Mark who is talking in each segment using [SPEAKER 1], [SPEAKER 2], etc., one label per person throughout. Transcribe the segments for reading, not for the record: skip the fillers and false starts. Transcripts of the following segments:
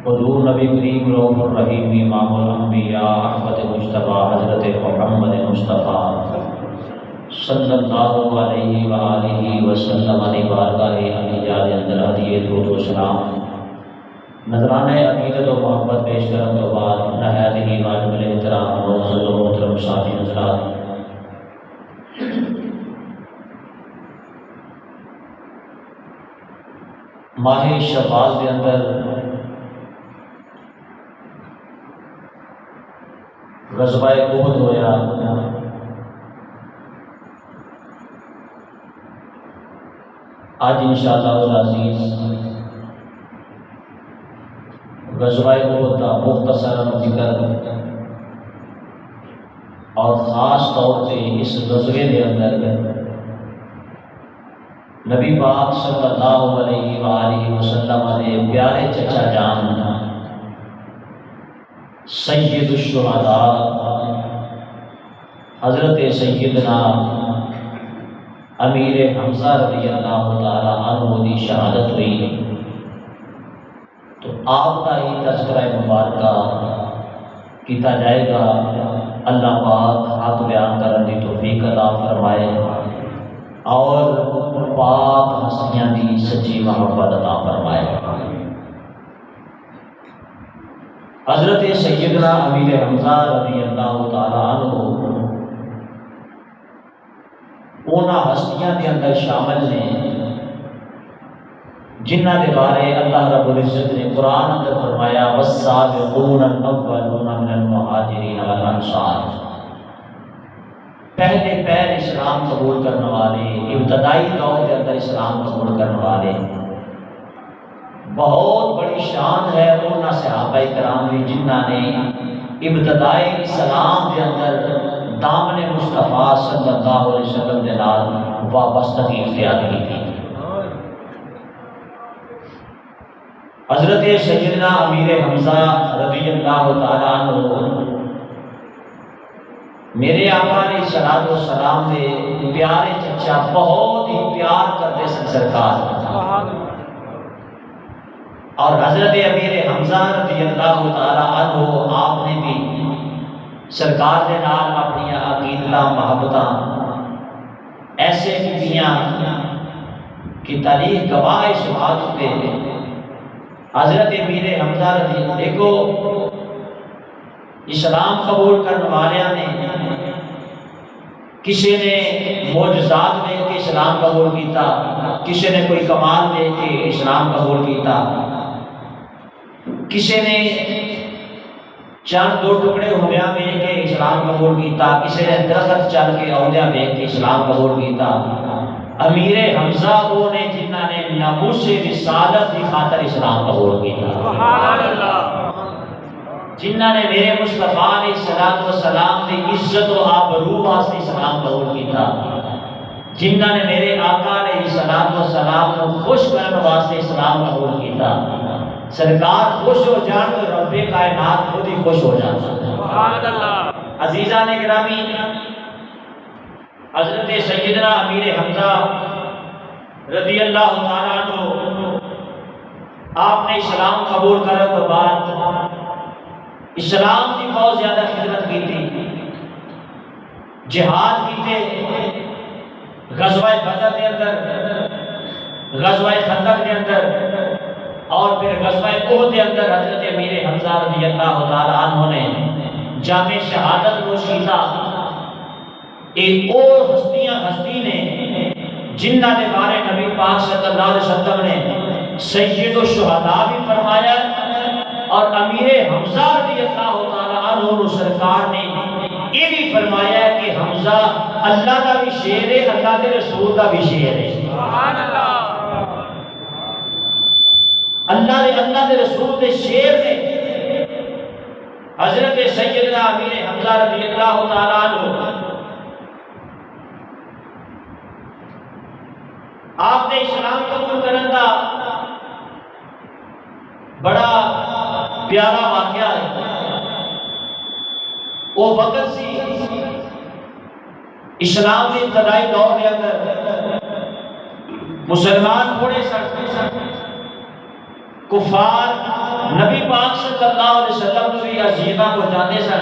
[SPEAKER 1] حضور نبی کریم رؤوف الرحیم امام الانبیاء احمد مجتبیٰ حضرت محمد مصطفیٰ صلی اللہ علیہ وآلہ وسلم نے بارگاہ عالیہ اندر ہدیے درود و سلام نذرانہ عقیدت و محبت پیش کرنے کے بعد نہایت ہی واجب الاحترام معزز و محترم سامعین حضرات، ماہ شوال کے اندر غزوہ احد ہویا۔ آج انشاءاللہ العزیز غزوہ احد کا مختصر ذکر اور خاص طور سے اس غزوے کے اندر نبی پاک صلی اللہ علیہ وآلہ وسلم نے پیارے چچا جان سید الشہداء حضرت سیدنا امیر حمزہ رضی اللہ تعالی عنہ کی شہادت ہوئی، تو آپ کا ہی تذکرہ مبارکہ کیتا جائے گا۔ اللہ پاک حق بیان کرنے کی توفیق عطا فرمائے اور پاک ہستیاں دی سچی محبت عطا فرمائے۔ حضرت سیدنا امیر حمزہ رضی اللہ تعالی عنہ اونا ہستیاں کے اندر شامل نے جنہ کے بارے اللہ رب العزت نے قرآن اندر فرمایا والسابقون الاولون من المہاجرین والانصار، پہلے پہل اسلام قبول کرنے والے، ابتدائی دور کے اندر اسلام قبول کرنے والے، بہت بڑی شان ہے ان صحابہ کرام کی جنہ نے ابتدائی اسلام کے اندر دامن مصطفیٰ صلی اللہ علیہ وسلم کے نال وابستگی اختیار کی تھی۔ حضرت سیدنا امیر حمزہ رضی اللہ تعالیٰ عنہ میرے آقا علیہ الصلوۃ والسلام کے پیارے چچا بہت ہی پیار کرتے سن سرکار، اور حضرت امیر حمزہ رضی اللہ تعالیٰ عنہ آپ نے بھی سرکار دے نال اپنی عقیدتاں محبتاں ایسے کیتیاں کہ تاریخ گواہ اس بات پہ حضرت امیر حمزہ رضی اللہ دیکھو اسلام قبول کرنے والیاں نے کسی نے معجزات دیکھ کے اسلام قبول کیتا، کسی نے کوئی کمال دیکھ کے اسلام قبول کیتا، کسی نے چند دو ٹکڑے ہوندیاں دیکھ کے اسلام قبول کیتا، کسی نے درخت چل کے اوندیاں دیکھ کے اسلام قبول کیتا۔ امیر حمزہ وہ نے جنہ نے ناموس رسالت کی خاطر اسلام قبول کیتا، سبحان اللہ، جنہ نے میرے مصطفیٰ علیہ الصلوۃ والسلام کی عزت و آبرو واسطے اسلام قبول کیتا، جنہ نے میرے آقا علیہ الصلوۃ والسلام کو خوش کرنے واسطے اسلام قبول کیتا۔ سرکار خوش ہو جان تو رب کائنات خود ہی خوش ہو جاتا، سبحان اللہ۔ عزیزان گرامی، حضرت سیدنا امیر حمزہ رضی اللہ تعالیٰ عنہ آپ نے اسلام قبول کرنے کے بعد اسلام کی بہت زیادہ خدمت کی تھی، جہاد کیتے، غزوہ بدر کے اندر، غزوہ خندق کے اندر اور پھر غزوہ احد کے اندر حضرت امیر حمزہ رضی اللہ تعالی عنہ نے جامع شہادت نوش کیتا۔ ایک اور ہستی نے جنہ کے بارے نبی پاک صلی اللہ علیہ وسلم نے سید الشہداء بھی فرمایا، اور امیر حمزہ رضی اللہ تعالی عنہ سرکار نے یہ بھی فرمایا کہ حمزہ اللہ کا بھی شیر ہے، اللہ کے رسول کا بھی شیر ہے، سبحان اللہ۔ اللہ کے رسول کے شیر نے حضرت سیدنا امیر حمزہ رضی اللہ تعالیٰ عنہ آپ نے اسلام قبول کرنے کا بڑا پیارا واقعہ ہے۔ وہ وقت سی اسلام کے ابتدائی دور کے اندر مسلمان تھوڑے سن، کفار نبی پاک صلی اللہ علیہ وسلم کو بھی اذیتاں پہنچاتے سن،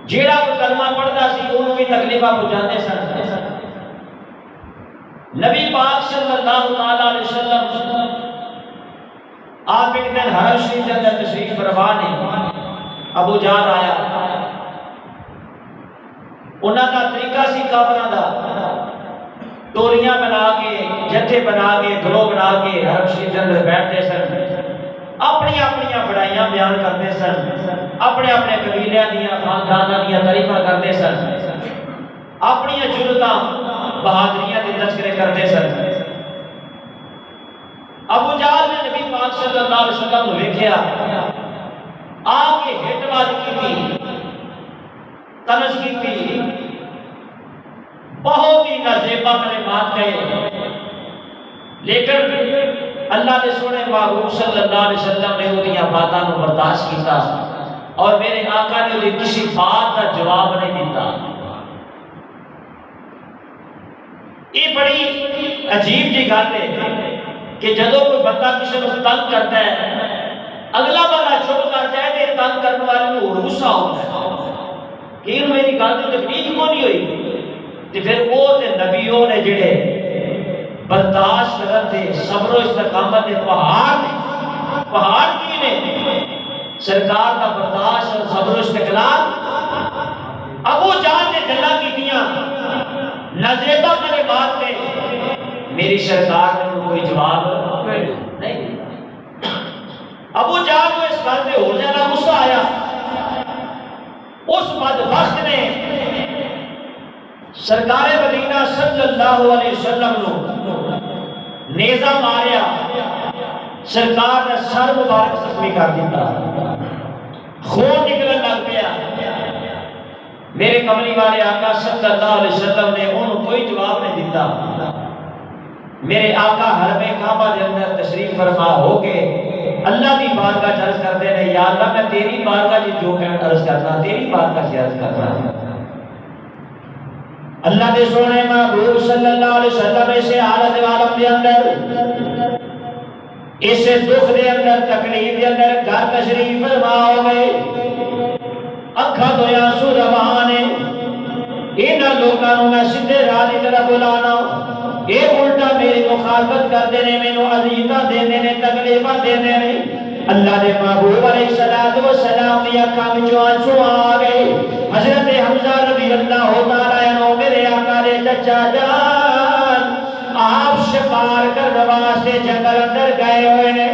[SPEAKER 1] جیڑا کوئی کلمہ پڑھتا سی انہوں بھی تکلیفاں پہنچاتے سن۔ نبی پاک صلی اللہ علیہ وسلم آپ ایک دن حرم شریف کے اندر تشریف فرما نے، ابو جہل آیا، انہاں دا طریقہ سی کافراں دا، ٹولیاں بنا کے، جتھے بنا کے، گروہ بنا کے حرم شریف کے اندر بیٹھتے سن، اپنی اپنی بڑائیاں بیان کرتے سن، اپنے اپنے قبیلیاں دیاں خانداناں دیاں تعریفاں کرتے سن، اپنی جرتاں بہادریاں دے تذکرے کرتے سن۔ ابو جہل نے نبی پاک صلی اللہ علیہ وسلم کو ویکھیا، آ کے ہٹ بات کی، طنز کی، بہت ہی نازیبا کلمات کہے، لیکن اللہ کے سونے محبوب صلی اللہ علیہ وسلم نے وہ باتاں کو برداشت کیتا اور میرے آقا نے کسی بات کا جواب نہیں دیتا۔ یہ بڑی عجیب جی گل ہے کہ جدو کوئی بندہ کسی کو تنگ کرتا ہے، اگلا بندہ چپ کر جائے تو تنگ کرنے والے کو غصہ ہوتا ہے کہ انہوں میری گل کی تکلیف کیوں نہیں ہوئی، تو پھر وہ نبیوں نے جڑے برداشت کرتے صبر و استقامت پہاڑ کی نے سرکار کا برداشت اور صبر و استقلال۔ ابو جہل نے گلاں کیتیاں نازیبا کلمات نے، میری سرکار نے کوئی جواب نہیں دیا۔ ابو جہل کو اس بات پہ ہو جانا غصہ آیا، اس بدبخت نے سرکار مدینہ صلی اللہ علیہ وسلم کو نیزہ ماریا، سرکار نے سر مبارک زخمی کر دیتا، خون نکلنے لگ گیا۔ میرے کملی والے آقا صلی اللہ علیہ وسلم نے انہوں کوئی جواب نہیں دیتا۔ میرے آقا حرم کعبہ کے اندر تشریف فرما ہو کے اللہ کی بارگاہ عرض کرتے ہیں، یا اللہ میں تیری بارگاہ جو کہ عرض کرنا، تیری بارگاہ سے عرض کرنا۔ اللہ کے سونے محبوب صلی اللہ علیہ وسلم اسے حالت عالم کے اندر، اسے دکھ دے اندر، تکلیف کے اندر گھر تشریف فرما ہو گئے، اکھا تو آنسو روان ہے، انہاں لوکاں نوں میں سیدھے راہ دی طرف بلانا، اے الٹا میری مخالفت کرتے نے، مینوں اذیتاں دیندے نے، تکلیفاں دیندے نے۔ اللہ دے محبوب علیہ السلام دی اکھاں وچوں آنسو آ گئے۔ حضرت حمزہ رضی اللہ تعالی عنہ میرے آقا دے چچا جان، آپ شکار کرنے واسطے جنگل اندر گئے ہوئے نے،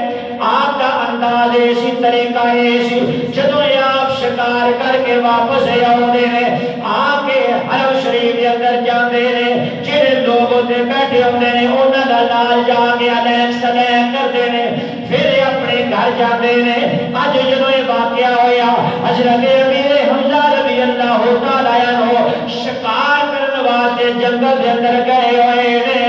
[SPEAKER 1] آپ کا انداز ایسی طریقہ ایسی، جدوں آپ شکار کر کے واپس آؤندے نے، آ کے حرم شریف کے اندر جاندے نے، جڑے لوگ تے بیٹھے ہوندے نے انہاں دا نال جا کے علیہ سلام کرتے نے، پھر اپنے گھر جاندے نے۔ اج جدوں یہ واقعہ ہویا، حضرت امیر حمزہ رضی اللہ تعالی عنہ شکار کرنے واسطے جنگل کے اندر گئے ہوئے نے،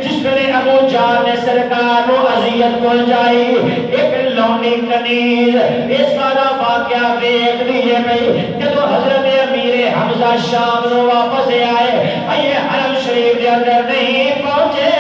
[SPEAKER 1] جس میں ابو جہل نے سرکار کو اذیت پہنچائی، ایک لونڈی کنیز، یہ سارا واقعہ دیکھ لیے بھئی۔ جب حضرت امیر حمزہ شام نو واپس آئے، یہ حرم شریف کے اندر نہیں پہنچے،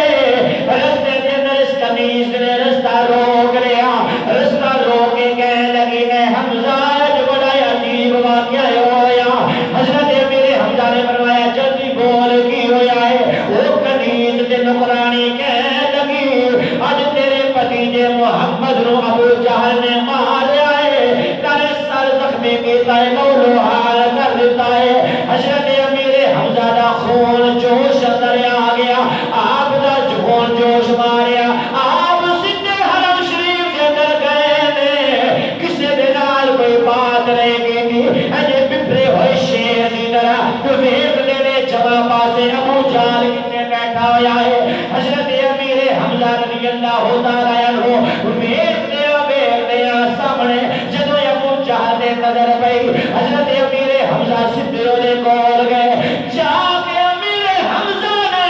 [SPEAKER 1] رستے کے اندر اس کنیز نے رستہ روک لیا، رستہ روک کے کہنے لگی ہے حمزہ جو بڑا عجیب واقعہ ہویا۔ حضرت امیر حمزہ نے فرمایا جلدی بول کی ہویا ہے؟ وہ کنیز تے نکرانی کہنے لگی آج تیرے بھتیجے محمد رو ابو جہل نے ماریا ہے، تارے سر زخمی کیتا ہے، لولو حال کر دیتا ہے۔ حضرت امیر حمزہ دا خون جوش اندر آ گیا، آپ دا خون جوش ماریا، آپ سیدھے حرم شریف کے اندر گئے نے، کسی دے نال کوئی بات نہیں کی، اجے بپرے ہوئے شیر دی طرح تو ویکھ دے نے جمع پاسے ابو جہل کنے بیٹھا ہویا ہے۔ حضرت امیر حمزہ رضی اللہ تعالی عنہ ویکھ دے سامنے جدوں ابو جہل دے نظر پئی، حضرت امیر حمزہ سیدھے دے کول گئے، جا کے امیر حمزہ نے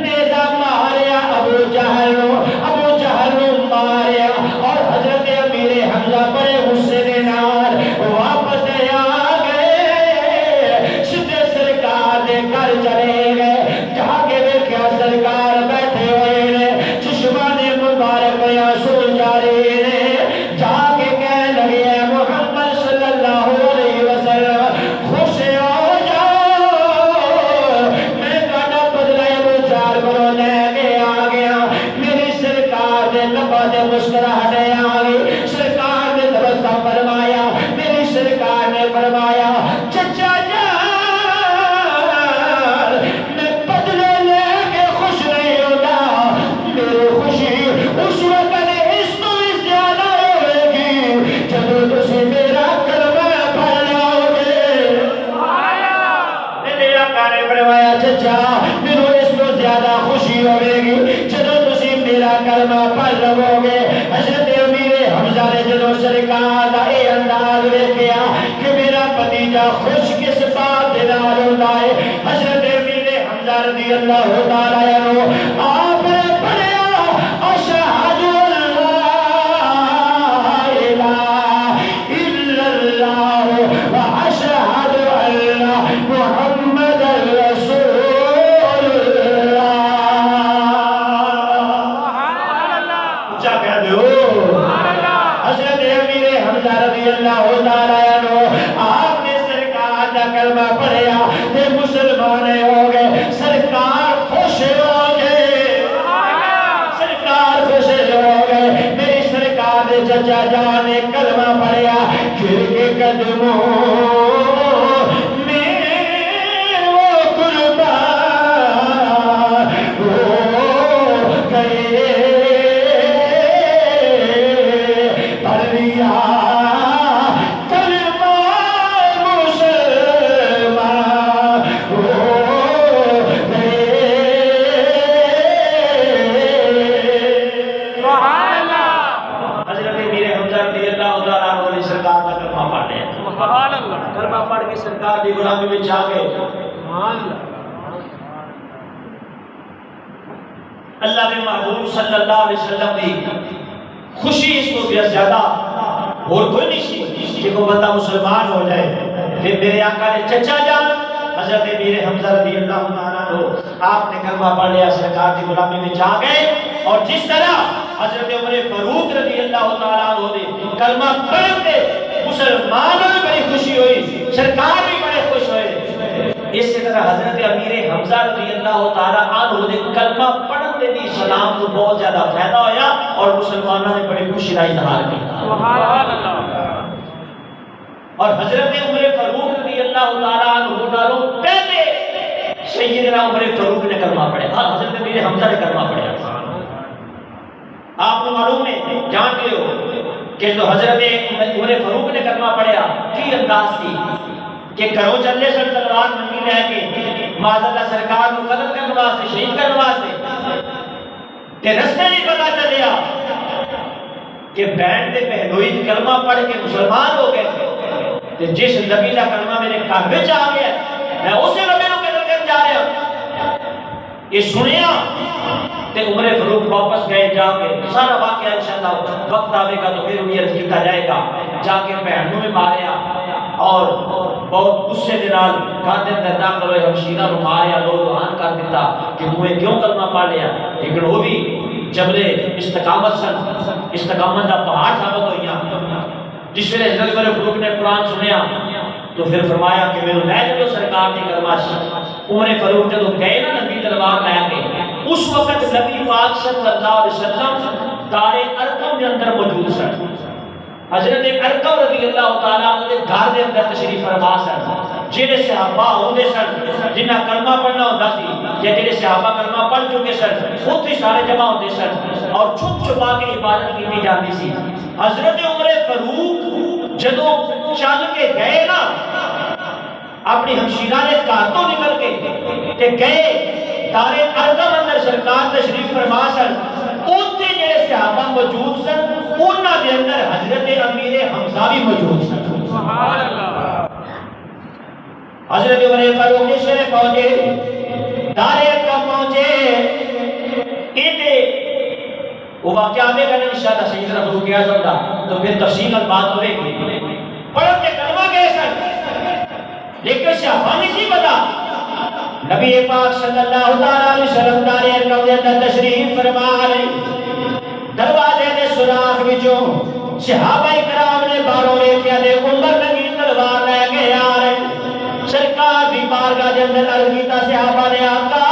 [SPEAKER 1] نیزہ ماریا ابو جہل نو ماریا، اور حضرت امیر حمزہ بڑے غصے دے نال واپس آ گئے، سیدھے سرکار دے گھر چلے گئے، جا کے دیکھا سرکار بیٹھے ہوئے نے، چشمہ نے مبارک آنسو بیچارے نے جا کے کہنے لگے اے محمد صلی اللہ علیہ وسلم خوش ہو جاؤ، میں کہنا بدلے بیچار کرو لے کے آ گیا، میری سرکار نے لبا دے مسکراہٹے آ گئی، سرکار نے تبسم فرمایا، میری سرکار نے فرمایا چچا جان میں بدلے لے کے خوش نہیں ہوتا، میری خوشی اس وقت اس تو بھی زیادہ ہوئے گی جب تسی میرا کلمہ پڑھ لاؤ گے۔ میرے آقا نے فرمایا چچا میرے اس تو زیادہ خوشی ہوئے گی جب تسی میرا کلمہ پڑھ لو گے۔ حضرت امیر حمزہ نے جدو سرکار دا اے انداز دیکھیا کہ میرا بھتیجا خوش کس بات دے نال ہوندا ہے، حضرت امیر حمزہ رضی اللہ تعالی عنہ آپ نے پڑھیا اشہد ان لا الہ الا اللہ واشہد ان محمد رسول اللہ۔ اونچا کہہ دو حضرت امیر حمزہ رضی اللہ تعالی عنہ آپ نے سرکار کا کلمہ پڑھیا تے مسلمان ہو گئے، سرکار خوش ہو گئے، سرکار خوش ہو گئے۔ میری سرکار نے چچا جان نے کلمہ پڑھیا، گر کے قدموں میں وہ قربان ہو گئے، پڑھ لیا کلمہ مسلمان ہو گئے۔ حضرت امیر حمزہ رضی اللہ تعالیٰ عنہ نے سرکار کا کلمہ پڑھ لیا، کلمہ پڑھ کے سرکار کی غلامی میں جا گئے۔ اللہ کے محبوب صلی اللہ علیہ وسلم کی خوشی اس کو بھی زیادہ اور کوئی نہیں سی کہ کوئی بندہ مسلمان ہو جائے۔ پھر میرے آقا نے چچا جان حضرت امیر حمزہ رضی اللہ تعالیٰ عنہ آپ نے کلمہ پڑھ لیا، سرکار کی غلامی میں جا گئے، اور جس طرح حضرت عمر فاروق رضی اللہ تعالیٰ عنہ نے کلمہ پڑھ کے مسلمانوں میں بڑی خوشی ہوئی، سرکار بھی بڑے خوش ہوئے، اسی طرح حضرت امیر حمزہ رضی اللہ تعالیٰ عنہ نے کلمہ پڑھنے بھی اسلام کو بہت زیادہ فائدہ ہویا اور مسلمانوں نے بڑی خوشی کا اظہار کیا۔ اور حضرت عمر فاروق رضی اللہ تعالیٰ عنہ نالوں پہلے سیدنا عمر فاروق نے کلمہ پڑھا، حضرت امیر حمزہ نے کلمہ پڑھا۔ آپ کو معلوم ہے، جانتے ہو کہ جو حضرت عمر فاروق نے کلمہ پڑھا کی انداز تھی کہ کرو چلے سر تلوار ننگی لے کے معذرت سرکار کو قتل کرنے واسطے، شہید کرنے واسطے، کہ رستے نہیں پتا چلیا کہ بینڈ دے پہلوئی کلمہ پڑھ کے مسلمان ہو گئے کہ جس نبی کا کلمہ میرے گھر وچ آ گیا میں اسی نبی کو قتل کر جا رہا ہوں۔ یہ سنیا تے عمر فاروق واپس گئے، جا کے سارا واقعہ انشاءاللہ وقت آئے گا تو پھر انہیں عرض کیتا جائے گا، جا کے بہنوں میں ماریا اور بہت غصے دے نال کھاتے اندر داخل ہوئے، ہمشیرہ نو ماریا، لو لوہان کر دیتا کہ تمہیں کیوں کلمہ پڑھ لیا، لیکن وہ بھی جبل استقامت سن، استقامت دا پہاڑ ثابت ہوئیاں۔ جس ویلے حضرت عمر فاروق نے قرآن سنیا تو پھر فرمایا کہ میرے لے جو سرکار کی کلمہ سی۔ عمر فاروق جب گئے نا نبی تلوار لے کے، اس وقت نبی پاک صلی اللہ علیہ وسلم دار ارقم کے اندر موجود سن۔ حضرت ارقم رضی اللہ تعالیٰ عنہ گھر دے اندر تشریف فرما سن، جڑے صحابہ ہوندے سن جنہ کلمہ پڑھنا ہوندا سی یا جڑے صحابہ کلمہ پڑھ چکے سن اوتھے سارے جمع ہوندے سن اور چھپ چھپا کے عبادت کی جاتی سی۔ حضرت عمر فاروق جدوں چل کے گئے نا اپنی ہمشیرہ نے گھر تو نکل کے تے گئے دار ارقم اندر سرکار تشریف فرما سن، اوتھے جڑے صحابہ موجود سن انہاں دے اندر حضرت امیر حمزہ بھی موجود سن۔ سبحان اللہ۔ حضرت عمر فاروق نے شہر پہنچے، دار ارقم پہنچے، ادھے وہ واقعہ آگے گا انشاءاللہ سیدنا فاروق اعظم دا تو پھر تفصیل بات ہوئے گی۔ پڑھ کے کلمہ گئے سن لیکن صحابہ نہیں سی پتا نبی پاک صلی اللہ علیہ وسلم دار ارقم دے اندر تشریف فرما رہے، دروازے دے سوراخ وچوں صحابہ کرام نے باہروں ویکھیا تے عمر ننگی تلوار لے کے آ رہے سرکار دی بارگاہ دے اندر عرض کیتا صحابہ نے آقا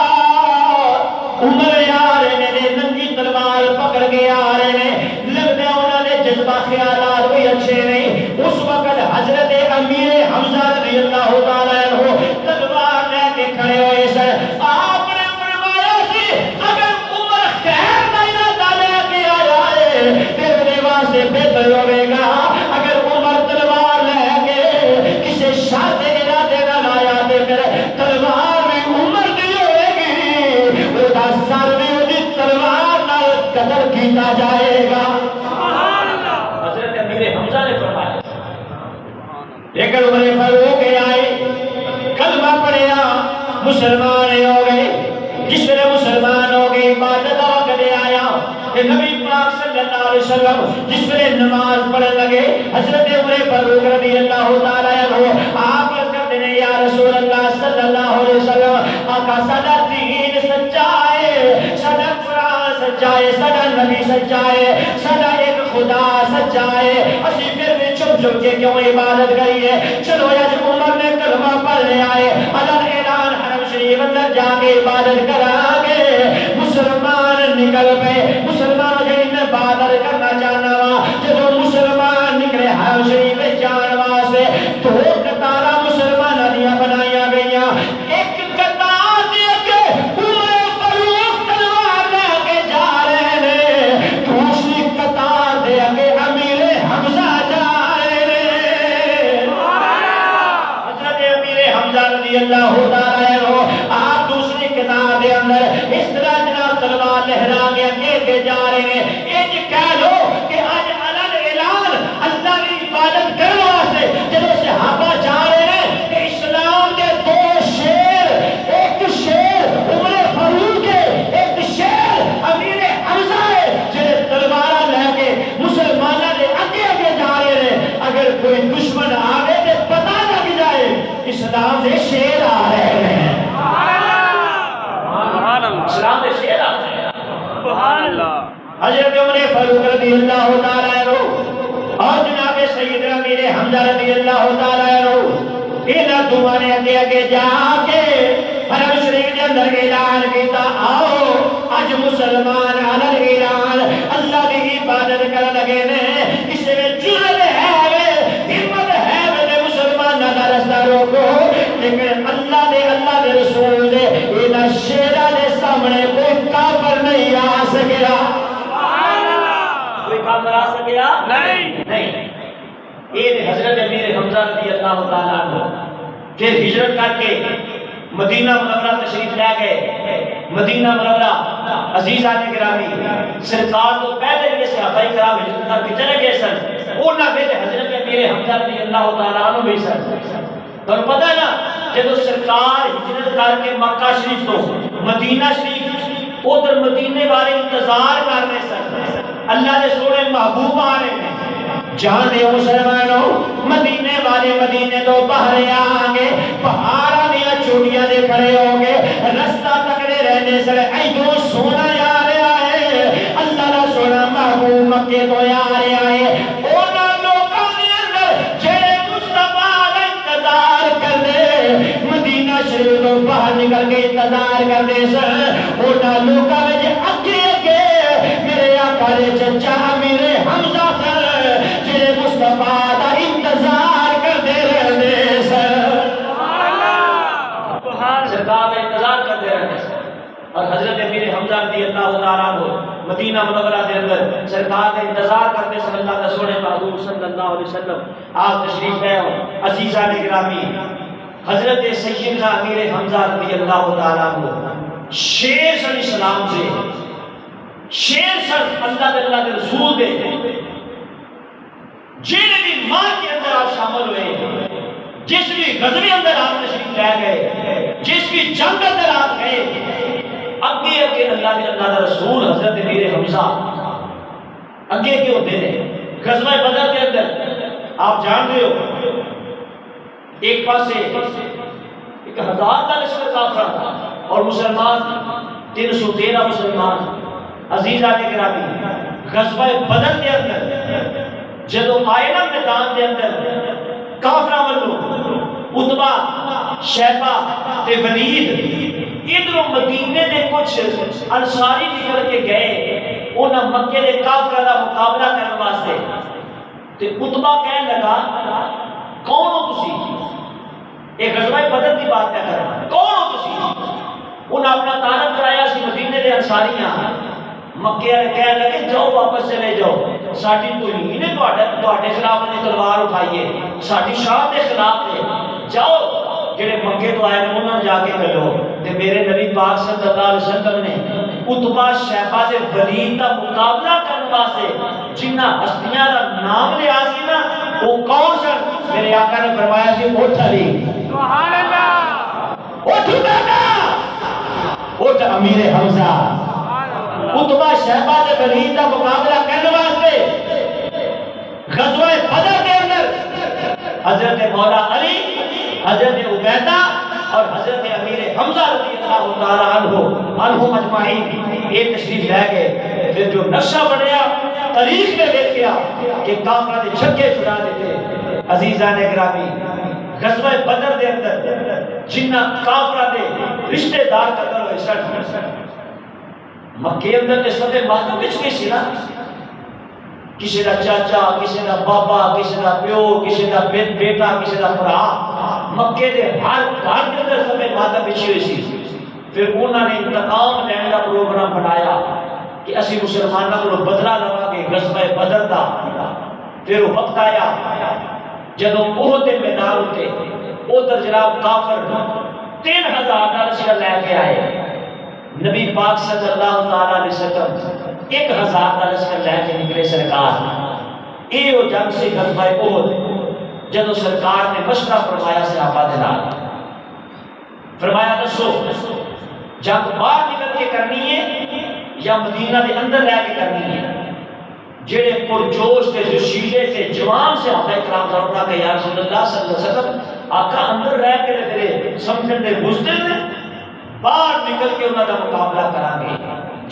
[SPEAKER 1] عمر آ رہے نے ننگی تلوار پکڑ کے آ رہے نے لگتا ہے انہوں نے جذبہ خیالات کوئی اچھے نہیں اس وقت حضرت امیر حمزہ رضی اللہ تعالیٰ عنہ تلوار لے کے کھڑے ہوئے سر آپ نے فرمایا سی اگر عمر خیر کا ارادہ لے کے آیا ہے تیرے واسطے بہتر ہوئے گا اگر عمر تلوار لے کے کسی شاد ارادے نہ لایا تے پھر تلوار میں عمر دی ہوئے گی وہ سر بھی وہ تلوار نال قدر کیتا جائے گا حضرت امیر حمزہ نے فرمایا لیکن عمر فاروق آئے کلمہ پڑھیا مسلمان ہو گئے جس نے مسلمان ہو گئے عبادت کا وقت آیا کہ نبی پاک صلی اللہ علیہ وسلم جس نے نماز پڑھنے لگے حضرت عمر فاروق رضی اللہ تعالیٰ عنہ آپ کہتے ہیں یا رسول اللہ صلی اللہ علیہ وسلم آقا ساڈا دین سچا ہے ساڈا قرآن سچا ہے ساڈا نبی سچا ہے ساڈا ایک خدا سچا ہے اسی پھر بھی چھپ چھپ کے کیوں عبادت کریے چلو یا جب عمر نے کلمہ پڑھ لے آئے علن اعلان حرم شریف اندر جا کے عبادت کرا کے مسلمان نکل پہ مسلمان جو ان عبادت کرنا چاہنا وا جب مسلمان نکلے حرم شریف جان واسطے تو قطارہ مسلمان دیا بنایا گئیا ایک قطار دے کے عمر فاروق تلوار لے کے جا رہے ہیں دوسری قطار دے کے امیر حمزہ جا رہے ہیں حضرت امیر حمزہ رضی اللہ تعالیٰ عنہ آپ دوسری قطار دے اندر اس طرح جناب تلوار لہرا کے جا رہے ہیں ایک کہہ لو کہ آج علن اعلان اللہ کی عبادت کرنے واسطے جب صحابہ جا رہے ہیں کہ اسلام کے دو شیر ایک شیر عمر فاروق ہے ایک شیر امیر حمزہ ہے جنہیں تلوارہ لے کے مسلمانہ نے آگے آگے جا رہے ہیں اگر کوئی دشمن آگے تو پتہ لگ جائے اسلام سے شیر آ رہے ہیں اسلام سے شیر آ رہے ہیں حضرت عمر فاروق رضی اللہ تعالیٰ عنہ اور جناب سیدنا امیر حمزہ رضی اللہ تعالیٰ عنہ انہاں دوواں نے اگے اگے جا کے حرم شریف کے اندر اعلان کیتا آؤ اج مسلمان علن اعلان اللہ کی عبادت کرن لگے نے اس میں جرت ہے ہمت ہے مسلماناں دا رستہ روکو لیکن اللہ دے رسول دے انہاں شیراں دے سامنے کوئی کافر نہیں آ سکیا کوئی کافر آ سکیا نہیں یہ حضرت امیر حمزہ رضی اللہ تعالیٰ عنہ پھر ہجرت کر کے مدینہ منورہ تشریف لے گئے مدینہ منورہ عزیزان گرامی سرکار تو پہلے یہ صحابہ کرام ہجرت کر کے چلے گئے سن انہاں وچ حضرت امیر حمزہ رضی اللہ تعالیٰ عنہ بھی سن اور پتہ ہے نا جب سرکار ہجرت کر کے مکہ شریف تو مدینہ شریف ادھر مدینے والے انتظار کر رہے سن اللہ کے سونے محبوب آ رہے ہیں جہاں دے مسلمانوں مدینے والے مدینے تو باہر آئیں گے پہاڑاں دیا چوٹیاں دے کھڑے ہوں گے رستہ تکڑے رہنے سے ایدوں سونا آ رہا ہے اللہ کا سونا محبوب مکے تو آ رہا ہے اونا لوگوں نے اندر جڑے مصطفیٰ کا انتظار کر دے مدینہ شریف تو باہر نکل کے انتظار کر دے سن اونا لوگوں میں جے اگے اگے میرے آقا دے چچا امیر حمزہ سن جڑے مصطفیٰ کا انتظار کر دے رہنے سن سرکار کا انتظار کر دے رہنے سن اور حضرت امیر حمزہ رضی اللہ تعالیٰ عنہ مدینہ منورہ کے اندر سرکار کا انتظار کرتے صلی اللہ علیہ وسلم حضور صلی اللہ علیہ وسلم آپ تشریف لے ہو عزیزان گرامی حضرت سیدنا امیر حمزہ رضی اللہ تعالیٰ عنہ شیر سن اسلام سے شیر سن اللہ کے رسول دے جن بھی ماں کے اندر آپ شامل ہوئے جس بھی غزوے اندر آپ تشریف لے گئے جس بھی جنگ اندر آپ گئے اگے اگے اللہ کا رسول حضرت امیر حمزہ اگے کے ہوتے ہیں غزوہ بدر کے اندر آپ جانتے ہو ایک پاسے 1000 کا لشکر کافر تھا اور مسلمان 313 مسلمان عزیزان گرامی غزوہ بدر کے اندر جدو آئے نا میدان کے اندر کافراں والوں اتبا شیبہ تے ولید ادھروں مدینے دے کچھ انصاری نکل کے گئے انہاں مکے دے کافراں دا مقابلہ کرنے واسطے تے اتبا کہنے لگا کون ہو تسی؟ ایک غزوہ بدر کی بات کر رہا ہے، کون ہو تسی؟ انہاں اپنا تعارف کرایا سی مدینے دے انصاریاں مکے والے کہنے لگے جاؤ واپس چلے جاؤ، ساڈی توہین ہے تواڈے خلاف نے تلوار اٹھائیے، ساڈی شان دے خلاف ہے، جاؤ جڑے مکے تو آئے انہاں جا کے کھلو۔ تے میرے نبی پاک صلی اللہ علیہ وسلم نے اتبا شیبہ دے ولید دا مقابلہ کرنے واسطے جنہ ہستیاں دا نام لیا سی نا وہ کون سن؟ میرے آقا نے فرمایا سی اٹھ علی، سبحان اللہ، اٹھ بیٹا، اٹھ امیر حمزہ۔ اتبا شیبہ دے ولید دا مقابلہ کرنے واسطے غزوہ بدر کے اندر حضرت مولا علی، حضرت عبیدہ اور حضرت امیر حمزہ رضی اللہ تعالیٰ عنہ مجمعین ایک تشریف لے گئے۔ پھر جو نقشہ بنیا تاریخ میں دیکھ گیا کہ کافرہ دے چھکے چھڑا دیتے۔ عزیزان گرامی، غزوہ بدر دے اندر جنہ کافرہ دے رشتہ دار قتل ہوئے سن، مکے اندر تے سبے ماتم وچ گئی سی نا، کسی دا چاچا، کسی دا بابا، کسی دا پیو، کسی دا بیٹا، کسی دا بھرا، مکے دے ہر گھر کے اندر سبے ماتم وچ ہوئی سی۔ پھر انہوں نے انتقام لینے کا پروگرام بنایا کہ اسی مسلمانوں کو بدلہ لوا کے غزوہ بدر دا۔ پھر وقت آیا جدوں احد دے میدان ہوتے ادھر جناب کافر 3000 کا لشکر لے کے آئے، نبی پاک صلی اللہ علیہ وسلم 1000 کا لشکر لے کے نکلے سرکار۔ یہ جنگ سے غزوہ احد جدوں سرکار نے مشورہ فرمایا صحابہ دے نال، فرمایا دسو جنگ باہر نکل کے کرنی ہے یا مدینہ دے اندر رہ کے کرنی ہے؟ جڑے پرجوش تے جوشیلے تے جوان سے آقا اکرام کرنا کہ یا رسول اللہ صلی اللہ علیہ وسلم آقا اندر رہ کے تیرے سمجھن دے بزدل نے، باہر نکل کے انہوں کا مقابلہ کریں گے۔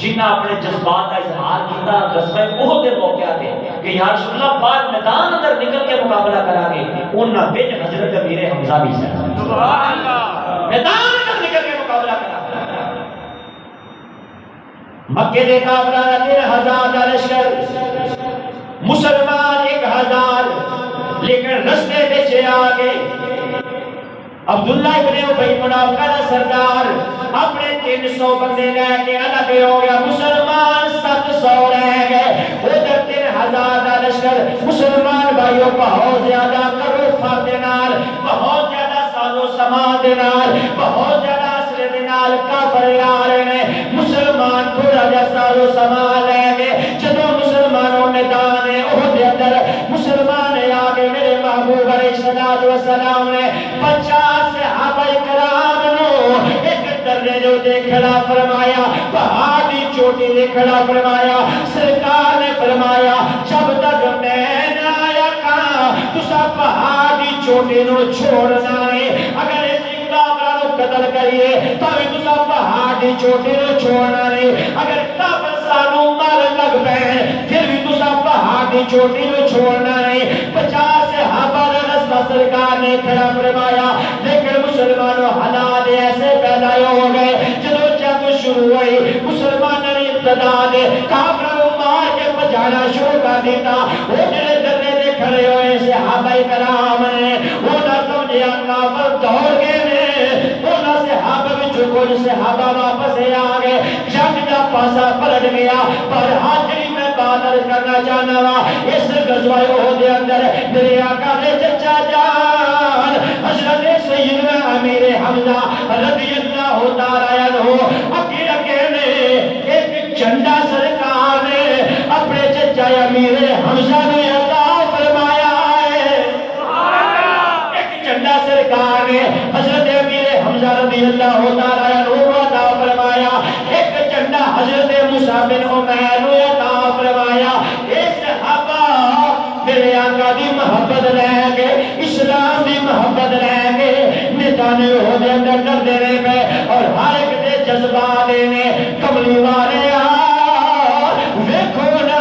[SPEAKER 1] جنہ اپنے جذبات کا اظہار کیا غزوہ احد کے موقع تے کہ یا رسول اللہ باہر میدان اندر نکل کے مقابلہ کریں گے، انہاں وچ حضرت امیر حمزہ بھی سن، سبحان اللہ، میدان اندر نکل کے مقابلہ کریں۔ مکے دے کافراں 3000 کا لشکر، مسلمان 1000، لیکن رستے وچ آ گئے عبداللہ ابن ابی منافقہ دا سردار اپنے 300 بندے لے کے الگ ہو گیا، مسلمان 700 رہ گئے۔ ادھر 3000 کا لشکر مسلمان بھائیوں بہت زیادہ کرو فاتح نال، بہت زیادہ ساز و سامان دے نال، بہت زیادہ اسلحے دے نال کافر آ رہے ہیں۔ مسلمان تھوڑا جا ساز و سامان لے گئے، جدوں مسلمانوں میدان احد دے اندر مسلمان آگے میرے محبوب علیہ السلام نے 50 صحابہ کرام نو ایک درے جو دیکھنا فرمایا، پہاڑی چوٹی دیکھنا فرمایا۔ سرکار نے فرمایا جب تک میں نہ آیا کہاں تسا پہاڑی چوٹی نو چھوڑنا ہے، اگر اس کافر نو قتل کریے تو تسا پہاڑی چوٹی نو چھوڑنا نہیں، اگر کافر سانو مارن لگ پے پھر بھی تسا پہاڑی چوٹی نو چھوڑنا نہیں۔ 50 صحابہ رستہ سرکار نے کھڑا فرمایا، لیکن مسلمانوں حالات ایسے پیدا ہو گئے جدو جنگ شروع ہوئی مسلمانوں نے ابتدا دے کافروں مار کے بجانا شروع کر دیتا۔ وہ جڑے درے دے کھڑے ہوئے صحابہ کرام نے وہ نہ سمجھیا کافر دوڑ گئے نے، وہ نہ صحابہ میں کچھ صحابہ واپس آ گئے، جنگ کا پاسا پلٹ گیا۔ پر حاضری میں بات کرنا چاہنا وا اس غزوہ احد کے اندر میرے آقا نے چچا جان حضرت سیدنا امیر حمزہ رضی اللہ تعالی عنہ اکیلے نے ایک جھنڈا سرکار نے اپنے چچا امیر حمزہ نے عطا فرمایا ہے، ایک جھنڈا سرکار نے حضرت امیر حمزہ رضی اللہ تعالی عنہ عطا فرمایا، ایک جھنڈا حضرت مصعب بن عمیر نے عطا فرمایا۔ اس صحابہ میرے آقا دی محبت لے کے، اسلام دی محبت لے کے میدان احد دے اندر ڈردے رہے گئے، اور ہر ایک دے جذبات نے کملی والے ویکھو نا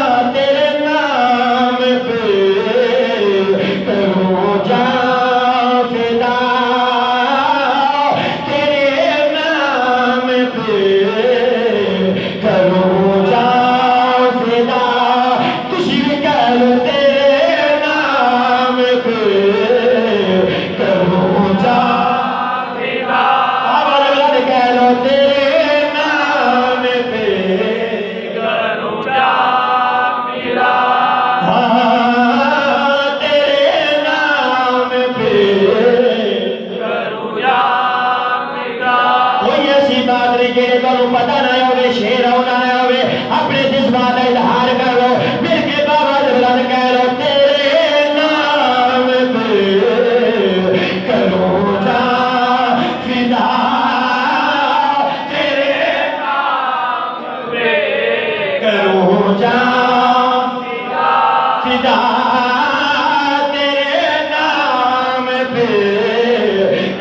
[SPEAKER 1] فدا تیرے نام پہ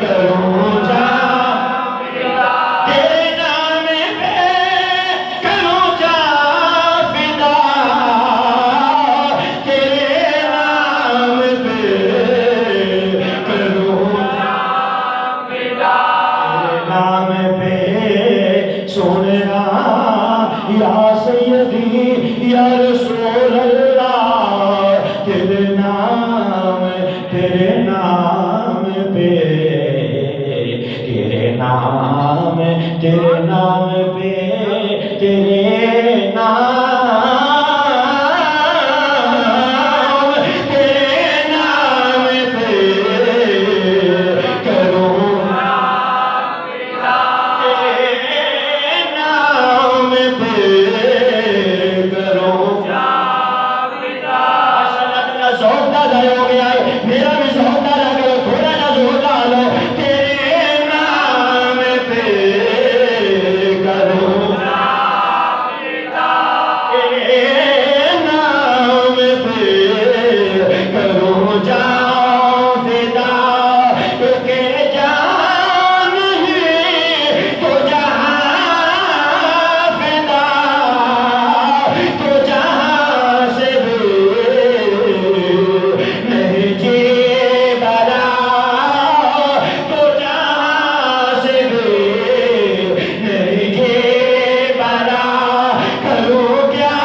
[SPEAKER 1] کروں جا فدا، تیرے نام پہ کروں جا فدا، تیرے نام پہ کروں جا فدا، تیرے نام پہ سونا یا سیدی یا رسول اللہ، تیرے نام پہ تیرے نام پہ تیرے نام تیرے نام پہ تیرے نام پہ کروں تیرے نام پہ کروں ذوق تازہ ہو گیا ہے، میرا بھی ذوق تازہ کرو، تھوڑا سا زور ڈالو، تیرے نام پہ کروں تیرے نام پہ کروں جا فدا، کیونکہ جان ہی تو جہاں فدا، تو جہاں سے بھی نہیں جی بھرا، تو جہاں سے بھی نہیں جی بھرا، کروں کیا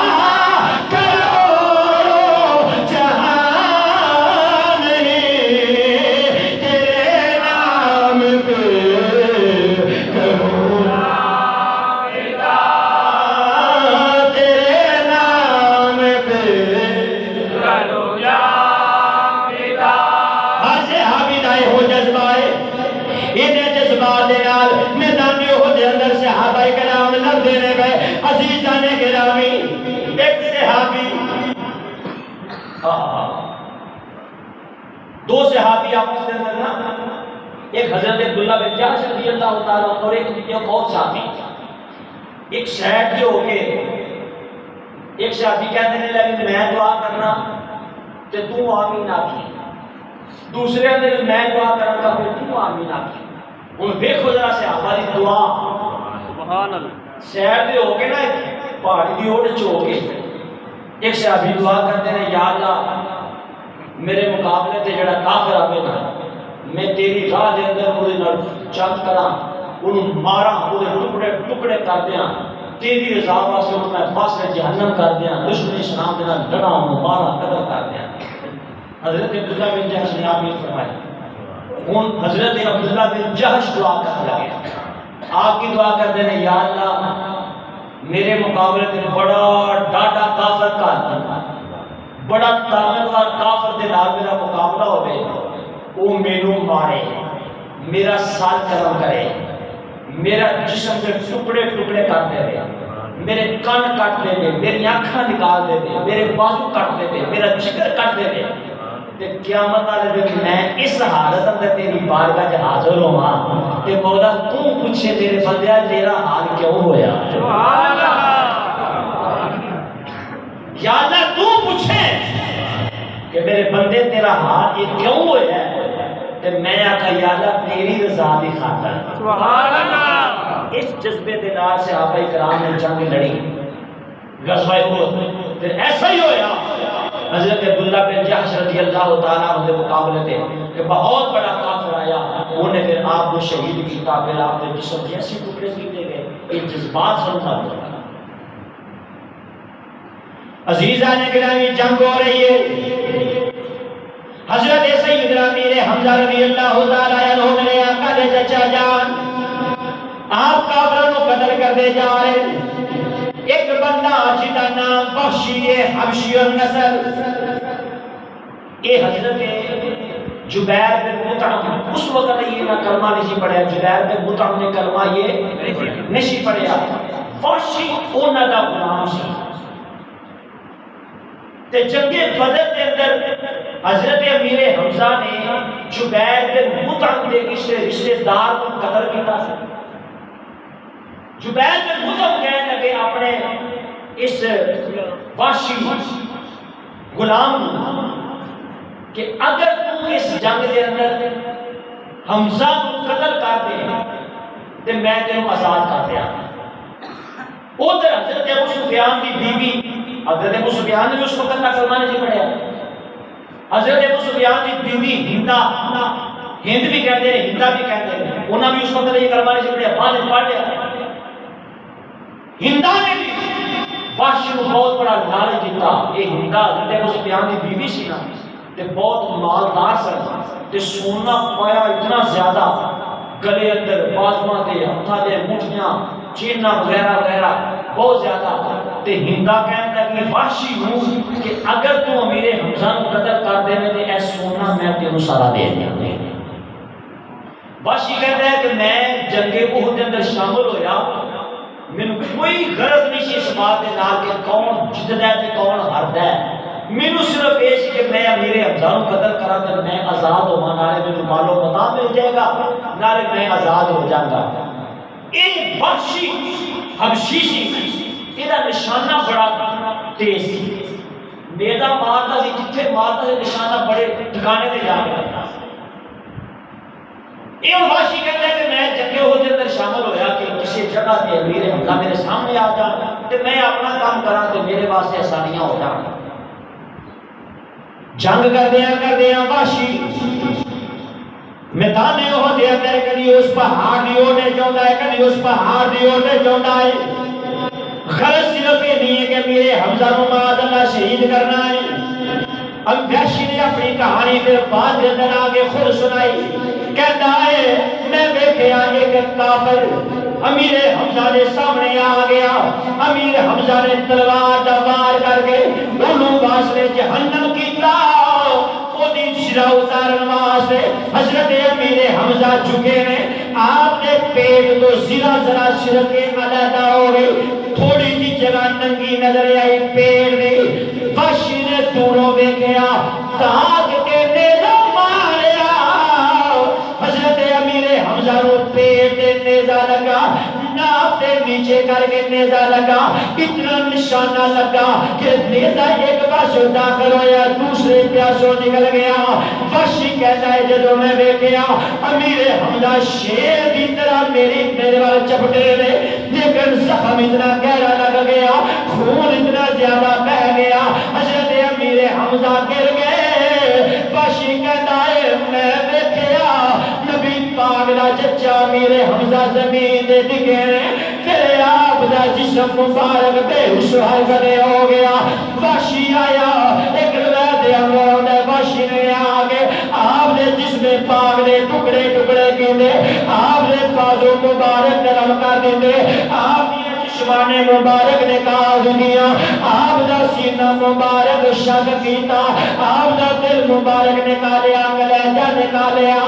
[SPEAKER 1] کرو جہاں نہیں، تیرے نام پہ کروں تیرے نام پہ کروں ہر سے حابی دائے ہو جذبائے انہیں جذبات دے نال میدان احد دے اندر صحابہ کرام لڑ دینے گئے، عزیزان گرامی ایک صحابی دو صحابی آپس کے اندر نا، ایک حضرت عبداللہ بن جحش رضی اللہ تعالیٰ اور ایک اور صحابی، ایک شہر جو ہو کے ایک صحابی کہتے ہیں لگے میں دعا کرنا تے تو آمین آکھی، دوسرے نے میں دعا کرنا گا پھر تو آمین آکھی۔ ان دیکھو ذرا صحابہ دی دعا سبحان اللہ، شہر دے ہو کے نا پہاڑی دی اوٹ چ ہو کے ایک صحابی دعا کرتے ہیں یا اللہ میرے مقابلے تے جڑا کافر آوے نا، میں تیری راہ دے اندر اودے نال جنگ کراں، انہوں ماراں، اودے ٹکڑے ٹکڑے کر دیاں، تیری رضا واسطے انہوں میں فاصلے جہنم کر دیاں، دشمن اسلام دے نال لڑاں، انہوں ماراں قتل کر دیاں۔ حضرت عبداللہ بن جحش نے آمین فرمائی، ان حضرت عبداللہ بن جحش دعا کرنے لگے، آپ کی دعا کرتے ہیں یا اللہ میرے مقابلے تے بڑا ڈاٹا کافر کا بڑا طاقتور کافر دے نال میرا مقابلہ ہوئے، وہ مینوں مارے، میرا سر قلم کرے، میرا جسم کے ٹکڑے ٹکڑے کر دے، میرے کان کٹ دے، میری آنکھاں نکال دے، میرے بازو کٹ دے، میرا جگر کٹ دے، تے قیامت والے دن میں اس حالت اندر تیری بارگاہ وچ حاضر ہوواں تے مولا تو پوچھے میرے بندیا تیرا حال کیوں ہویا؟ سبحان اللہ، یا اللہ تو پوچھے کہ میرے بندے تیرا حال یہ کیوں ہویا ہے، تے میں آکھا یا اللہ تیری رضا دی خاطر۔ سبحان اللہ، اس جذبے دے نال صحابہ کرام نے جنگ لڑی، غزوہ احد، پھر ایسا ہی ہویا حضرت عبداللہ بن جحش رضی اللہ تعالیٰ عنہ کے مقابلے تھے کہ بہت بڑا کافر آیا، انہوں نے پھر آپ کو شہید کیتا، پھر آپ نے جسم جیسی ٹکڑے کیتے گئے، یہ جذبات سمجھا دیا۔ عزیزان گرامی جنگ ہو رہی ہے، حضرت سیدنا امیر حمزہ رضی اللہ تعالیٰ عنہ میرے آقا دے چچا جان آپ کافروں کو قتل کر دے جا رہے ہیں۔ ایک بندہ جدا نام بخشی حبشی النسل، یہ حضرت جبیر بن مطعم، اس وقت یہ نہ کلمہ نہیں پڑھا، جبیر بن مطعم نے کلمہ یہ نہیں پڑھا، بخشی انہاں دا غلام سی۔ تے جنگ بدر کے اندر حضرت امیر حمزہ نے جبیر بن مطعم دے رشتے دار کو قتل کیتا سی۔ جبیر بن مطعم کہنے لگے اپنے اس وحشی غلام کہ اگر تو اس جنگ کے اندر حمزہ کو قتل کر دے تو میں تینوں آزاد کر دیا۔ ادھر حضرت ابو سفیان کی بیوی، حضرت ابو سفیان نے بھی اس وقت تک کلمہ نہیں پڑھیا، حضرت ابو سفیان کی بیوی ہندا، ہند بھی کہتے ہیں ہندا بھی کہتے ہیں، انہوں نے بھی اس وقت یہ کلمہ نہیں پڑھیا، بعد میں پڑھ لیا۔ ہندا نے بھی وحش کو بہت بڑا لالچ دیتا، یہ ہندا حضرت ابو سفیان کی بیوی سی نا تے بہت مالدار سن تے سونا پایا اتنا زیادہ، گلے اندر بازواں دے ہتھاں دے مٹھیاں چینا وغیرہ وغیرہ بہت زیادہ، تے ہندا کہنے لگی وحشی ہوں کہ اگر تو امیر حمزہ کو قتل کر دے میں تے اے سونا میں تینوں سارا دے دیا۔ وحشی کہتا ہے کہ میں جنگ احد کے اندر شامل ہویا، میں کوئی غرض نہیں سی اس بات کے نال کہ کون جتدا ہے تے کون ہاردا ہے، مینوں صرف یہ کہ میں امیر حمزہ کو قتل کرا تے میں آزاد ہوا، نالے مینوں مال و متا مل جائے گا، نالے میں آزاد ہو جاؤں گا۔ یہ وحشی حبشی سی، یہ نشانہ بڑا تیز سی، نیزہ مارتا سی، جتھے مارتا سی نشانہ بڑے ٹھکانے تے جا کے رکھتا۔ یہ وحشی کہتا ہے کہ میں جنگ احد کے اندر شامل ہویا کہ کسی جگہ تے امیر حمزہ میرے سامنے آ جائے تے میں اپنا کام کراں تے میرے واسطے آسانیاں ہو جائیں۔ جنگ کر دیا وحشی میدان احد دے اندر کدی اس پہاڑ دی اوٹے چوندا ہے، کدی اس پہاڑ دی اوٹے چوندا ہے، غرض صرف یہ نہیں ہے کہ میرے حمزہ کو معاذ اللہ شہید کرنا ہے۔ اب وحشی نے اپنی کہانی پھر بعد دے اندر آگے خود سنائی، کہتا ہے میں دیکھیا ایک کافر امیر حمزہ دے سامنے آ گیا، امیر حمزہ نے تلوار دا وار کر کے انہوں واسطے جہنم کیتا، وہ دن سرا اتارن واسطے حضرت امیر حمزہ جھکے نے، آپ نے پیٹ تو سرا ذرا سرکے علیحدہ ہو گئی، تھوڑی جی جگہ ننگی نظر آئی پیٹ دی، وحشی نے دوروں دیکھیا تاک کے نیزہ ماریا، حضرت امیر حمزہ رو پیٹ دے نیزہ لگا، ناف دے نیچے کر کے نیزہ لگا، اتنا نشانہ لگا کہ نیزہ ایک پاسوں داخل ہویا دوسرے پیاسوں نکل گیا۔ وحشی کہتا ہے جدو میں دیکھیا امیر حمزہ شیر کی طرح میرے وال چپٹے نے، لیکن زخم اتنا گہرا لگ گیا، خون اتنا زیادہ بہ گیا، حضرت امیر حمزہ گر گئے۔ وحشی کہتا ہے میں دیکھیا نبی پاک دا چچا امیر حمزہ زمین دے ڈگے نے، پھر آپ دا جسم مبارک بے ہوش حرکتے ہو گیا۔ وحشی آیا ایک روایت اندر ہے، وحشی نے آگے آپ نے جسم پاک دے ٹکڑے ٹکڑے کیتے، آپ نے بازو مبارک نرم کر دیتے، آپ نے چشمان مبارک نکال دیا، آپ دا سینہ مبارک شک کیتا، آپ دا دل مبارک نکالیا، کلیجہ نکالیا،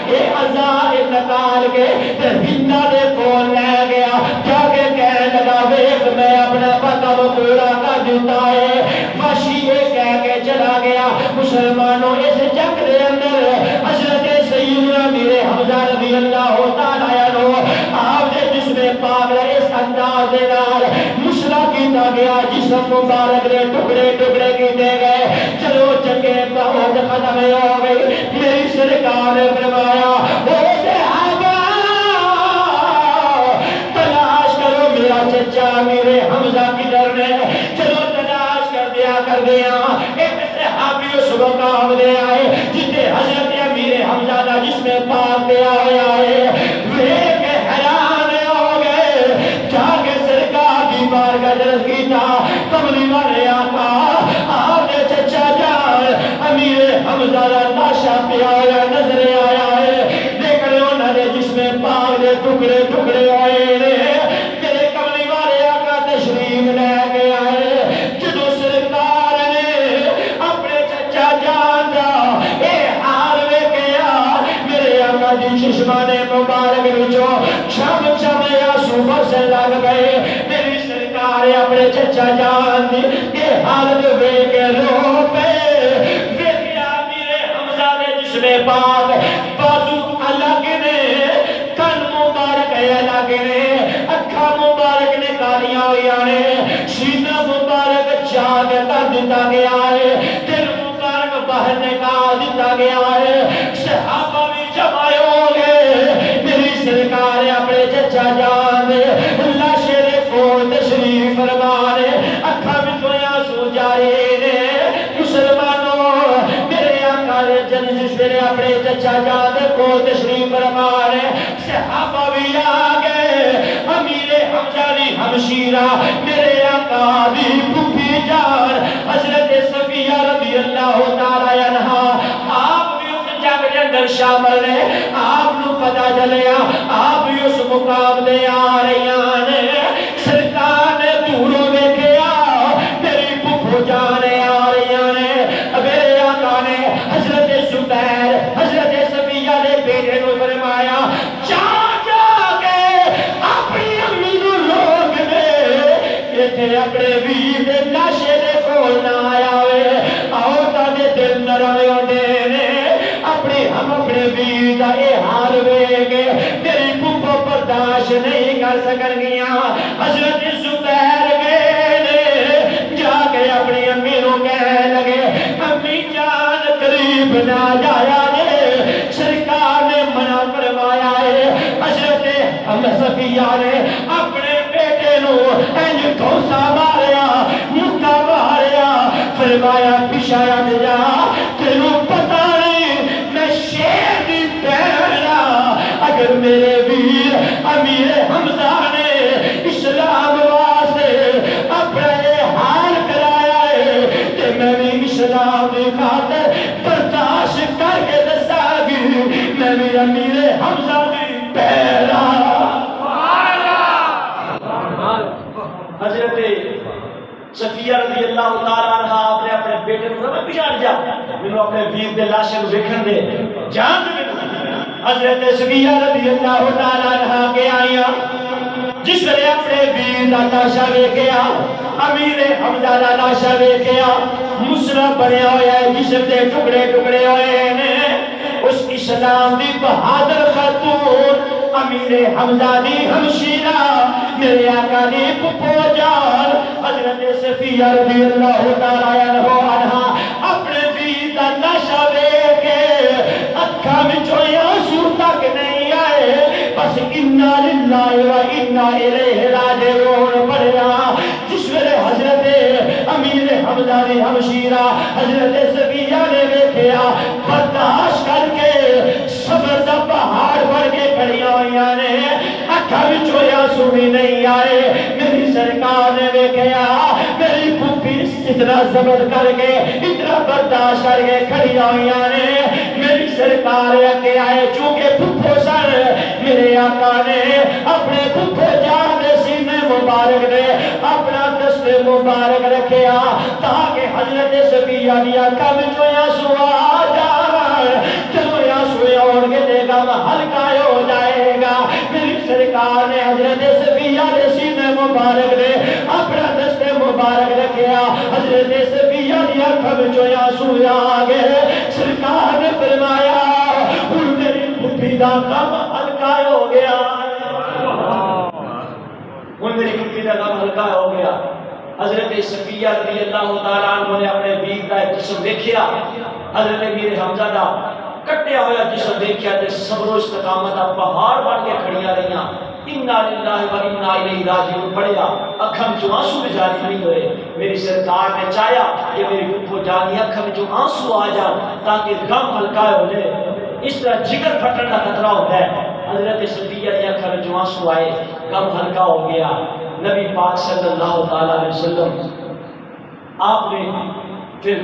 [SPEAKER 1] اے عزائے نکال کے ہندہ دے کول لے گیا، کیا کہ کہنے لگا ویک میں اپنا پتہ پورا کر دیتا ہے۔ وحشی یہ کہہ کے چلا گیا۔ مسلمانوں اس جنگ دے اندر حضرت سیدنا امیر حمزہ رضی اللہ تعالیٰ عنہ آپ نے جسم پاک اس انداز دے نال مسلا کیتا گیا، جسم مبارک دے ٹکڑے ٹکڑے کیتے گئے۔ چلو جنگ بہت ختم ہو گئی، میری سرکار نے فرمایا او صحابہ تلاش کرو میرا چچا امیر حمزہ کدھر نے، چلو تلاش کر دیا۔ ایک صحابی اس مقام دے آئے جتے حضرت امیر حمزہ دا جسم پاک دے آئے ویک حیران ہو گئے، جا کے سرکار کی بارگاہ درس کیتا، کملی والے آقا آپ نے چچا جان امیر حمزہ دا لاشا پہ آیا نظر آیا ہے، لیکن انہوں نے جسم پاک دے ٹکڑے ٹکڑے ہوئے میرے کملی والے آقا تشریف لے گیا ہے۔ جدو سرکار نے اپنے چچا جان دا اے حال ویکھیا، میرے آقا دی چشمان مبارک وچوں چھم چھم آنسو برسن لگ گئے۔ میری سرکار اپنے چچا جان دی اے حالت ویکھ کے رو پے، ویکھیا میرے حمزہ دے جسم پاک بازو الگ نے، کن مبارک الگ نے، اکھا مبارک نے کالیاں ہوئی نے، سینہ مبارک چاک کر دیتا گیا ہے۔ گیا ہے، صحابہ بھی جمع ہو گئے، میری سرکار اپنے چچا جان لاشے دے کول تشریف فرمانے، اکھاں وچوں آنسو جاری نے۔ مسلمانوں میرے آقا نے جن جس ویلے اپنے چچا جان دے کول تشریف فرمانے، صحابہ بھی آ گئے، امیر حمزہ دی ہمشیرہ میرے آقا دی پھوپھی جان حضرت صفیہ رضی اللہ تعالی عنہا، آپ بھی اس جنگ دے اندر شامل نے، آپ نو پتہ چلیا آپ بھی اس مقام دے آ رہیاں نے، سرکار نے دوروں ویکھیا میری پھوپھو جان آ رہیاں نے، میرے آقا نے حضرت زبیر حضرت صفیہ دے بیٹے نو فرمایا جا اپنے ویر دے لاشے دے کول نہ آیا ہوئے، آؤ تانے دل نرم ہوندے نے، ہم اپنے ویر دا اے حال ویکھے میری پھوپھو برداشت نہیں کر سکن گیاں۔ حضرت زبیر گئے نے، جا کے اپنی امی نو کہنے لگے امی جان قریب نہ جایا جے، سرکار نے منع فرمایا ہے۔ حضرت صفیہ نے اپنے بیٹے نو انج ٹھوسا ماریا، مکہ ماریا، فرمایا پیچھے ہٹ جا، تینوں پتہ نہیں میں شیر دی بہن اگر میرے ویر امیر حمزہ نے اسلام واسطے اپنا یہ حال کرایا ہے تے میں بھی اسلام دی خاطر برداشت کر کے دسا گی میں بھی امیر حمزہ دی بہن۔ حضرت صفیہ رضی اللہ تعالیٰ عنہ آپ نے اپنے بیٹے کو میں پیچھے ہٹ جا، میں اپنے ویر دے لاشے کو دیکھن دے جان دے۔ حضرت صفیہ رضی اللہ تعالیٰ عنہ کے آئیاں جس نے اپنے ویر دا لاشا ویکھیا، امیر حمزہ دا لاشا ویکھیا، مسلم بنیا ہویا ہے، جسم دے ٹکڑے ٹکڑے ہوئے نے، اس اسلام دی بہادر خاتون امیر حمزہ دی ہمشیرہ میرے آقا دی پھوپھو جان حضرت صفیہ رضی اللہ تعالی عنہا اپنے ویر دا لاشا ویکھ کے اکھاں وچوں آنسو تک نہیں آئے، بس انا للہ و انا الیہ راجعون پڑھیا۔ جس ویلے حضرت امیر حمزہ دی ہمشیرہ حضرت صفیہ نے ویکھیا، برداشت کر کے صبر دا پہاڑ بڑھ کے کھڑیاں ہوئیاں نے، اکھاں وچوں آنسو بھی نہیں آئے۔ میری سرکار نے ویکھیا میری پھوپھی اتنا صبر کر کے اتنا برداشت کر کے کھڑیاں ہوئیاں نے، میری سرکار اگے آئے چونکہ پھوپھو سن، میرے آقا نے اپنے پھوپھو جان دے سینے مبارک نے اپنا دست مبارک رکھیا تاکہ حضرت صفیہ دی اکھاں وچوں آنسو آ جان، جدوں آنسو آن کے دے غم ہلکا ہو جائے گا۔ میری سرکار نے حضرت صفیہ دے سینے مبارک نے اپنا دست مبارک رکھیا، حضرت صفیہ دی اکھاں وچوں آنسو آ گئے۔ سرکار نے فرمایا ہن میری پھوپھی دا غم ہلکا ہو گیا، ہن میری پھوپھی دا غم ہلکا ہو گیا۔ حضرت صفیہ رضی اللہ تعالیٰ عنہ نے اپنے ویر دا جسم دیکھیا، حضرت امیر حمزہ دا کٹیا ہوا جسم دیکھیا تے صبر و استقامت دا پہاڑ بن کے کھڑیاں رہیاں۔ انا للہ و انا الیہ راجعون پڑھیا، اکھاں وچوں آنسو بھی جاری نہیں ہوئے۔ میری سرکار نے چاہیا کہ میری پھوپھو جان دی اکھاں وچوں آنسو آ جان تاکہ غم ہلکا ہو جائے، اس طرح جگر پھٹن کا خطرہ ہوتا ہے۔ حضرت صفیہ دی اکھاں وچوں آنسو آئے، غم ہلکا ہو گیا۔ نبی پاک صلی اللہ تعالی علیہ وسلم آپ نے پھر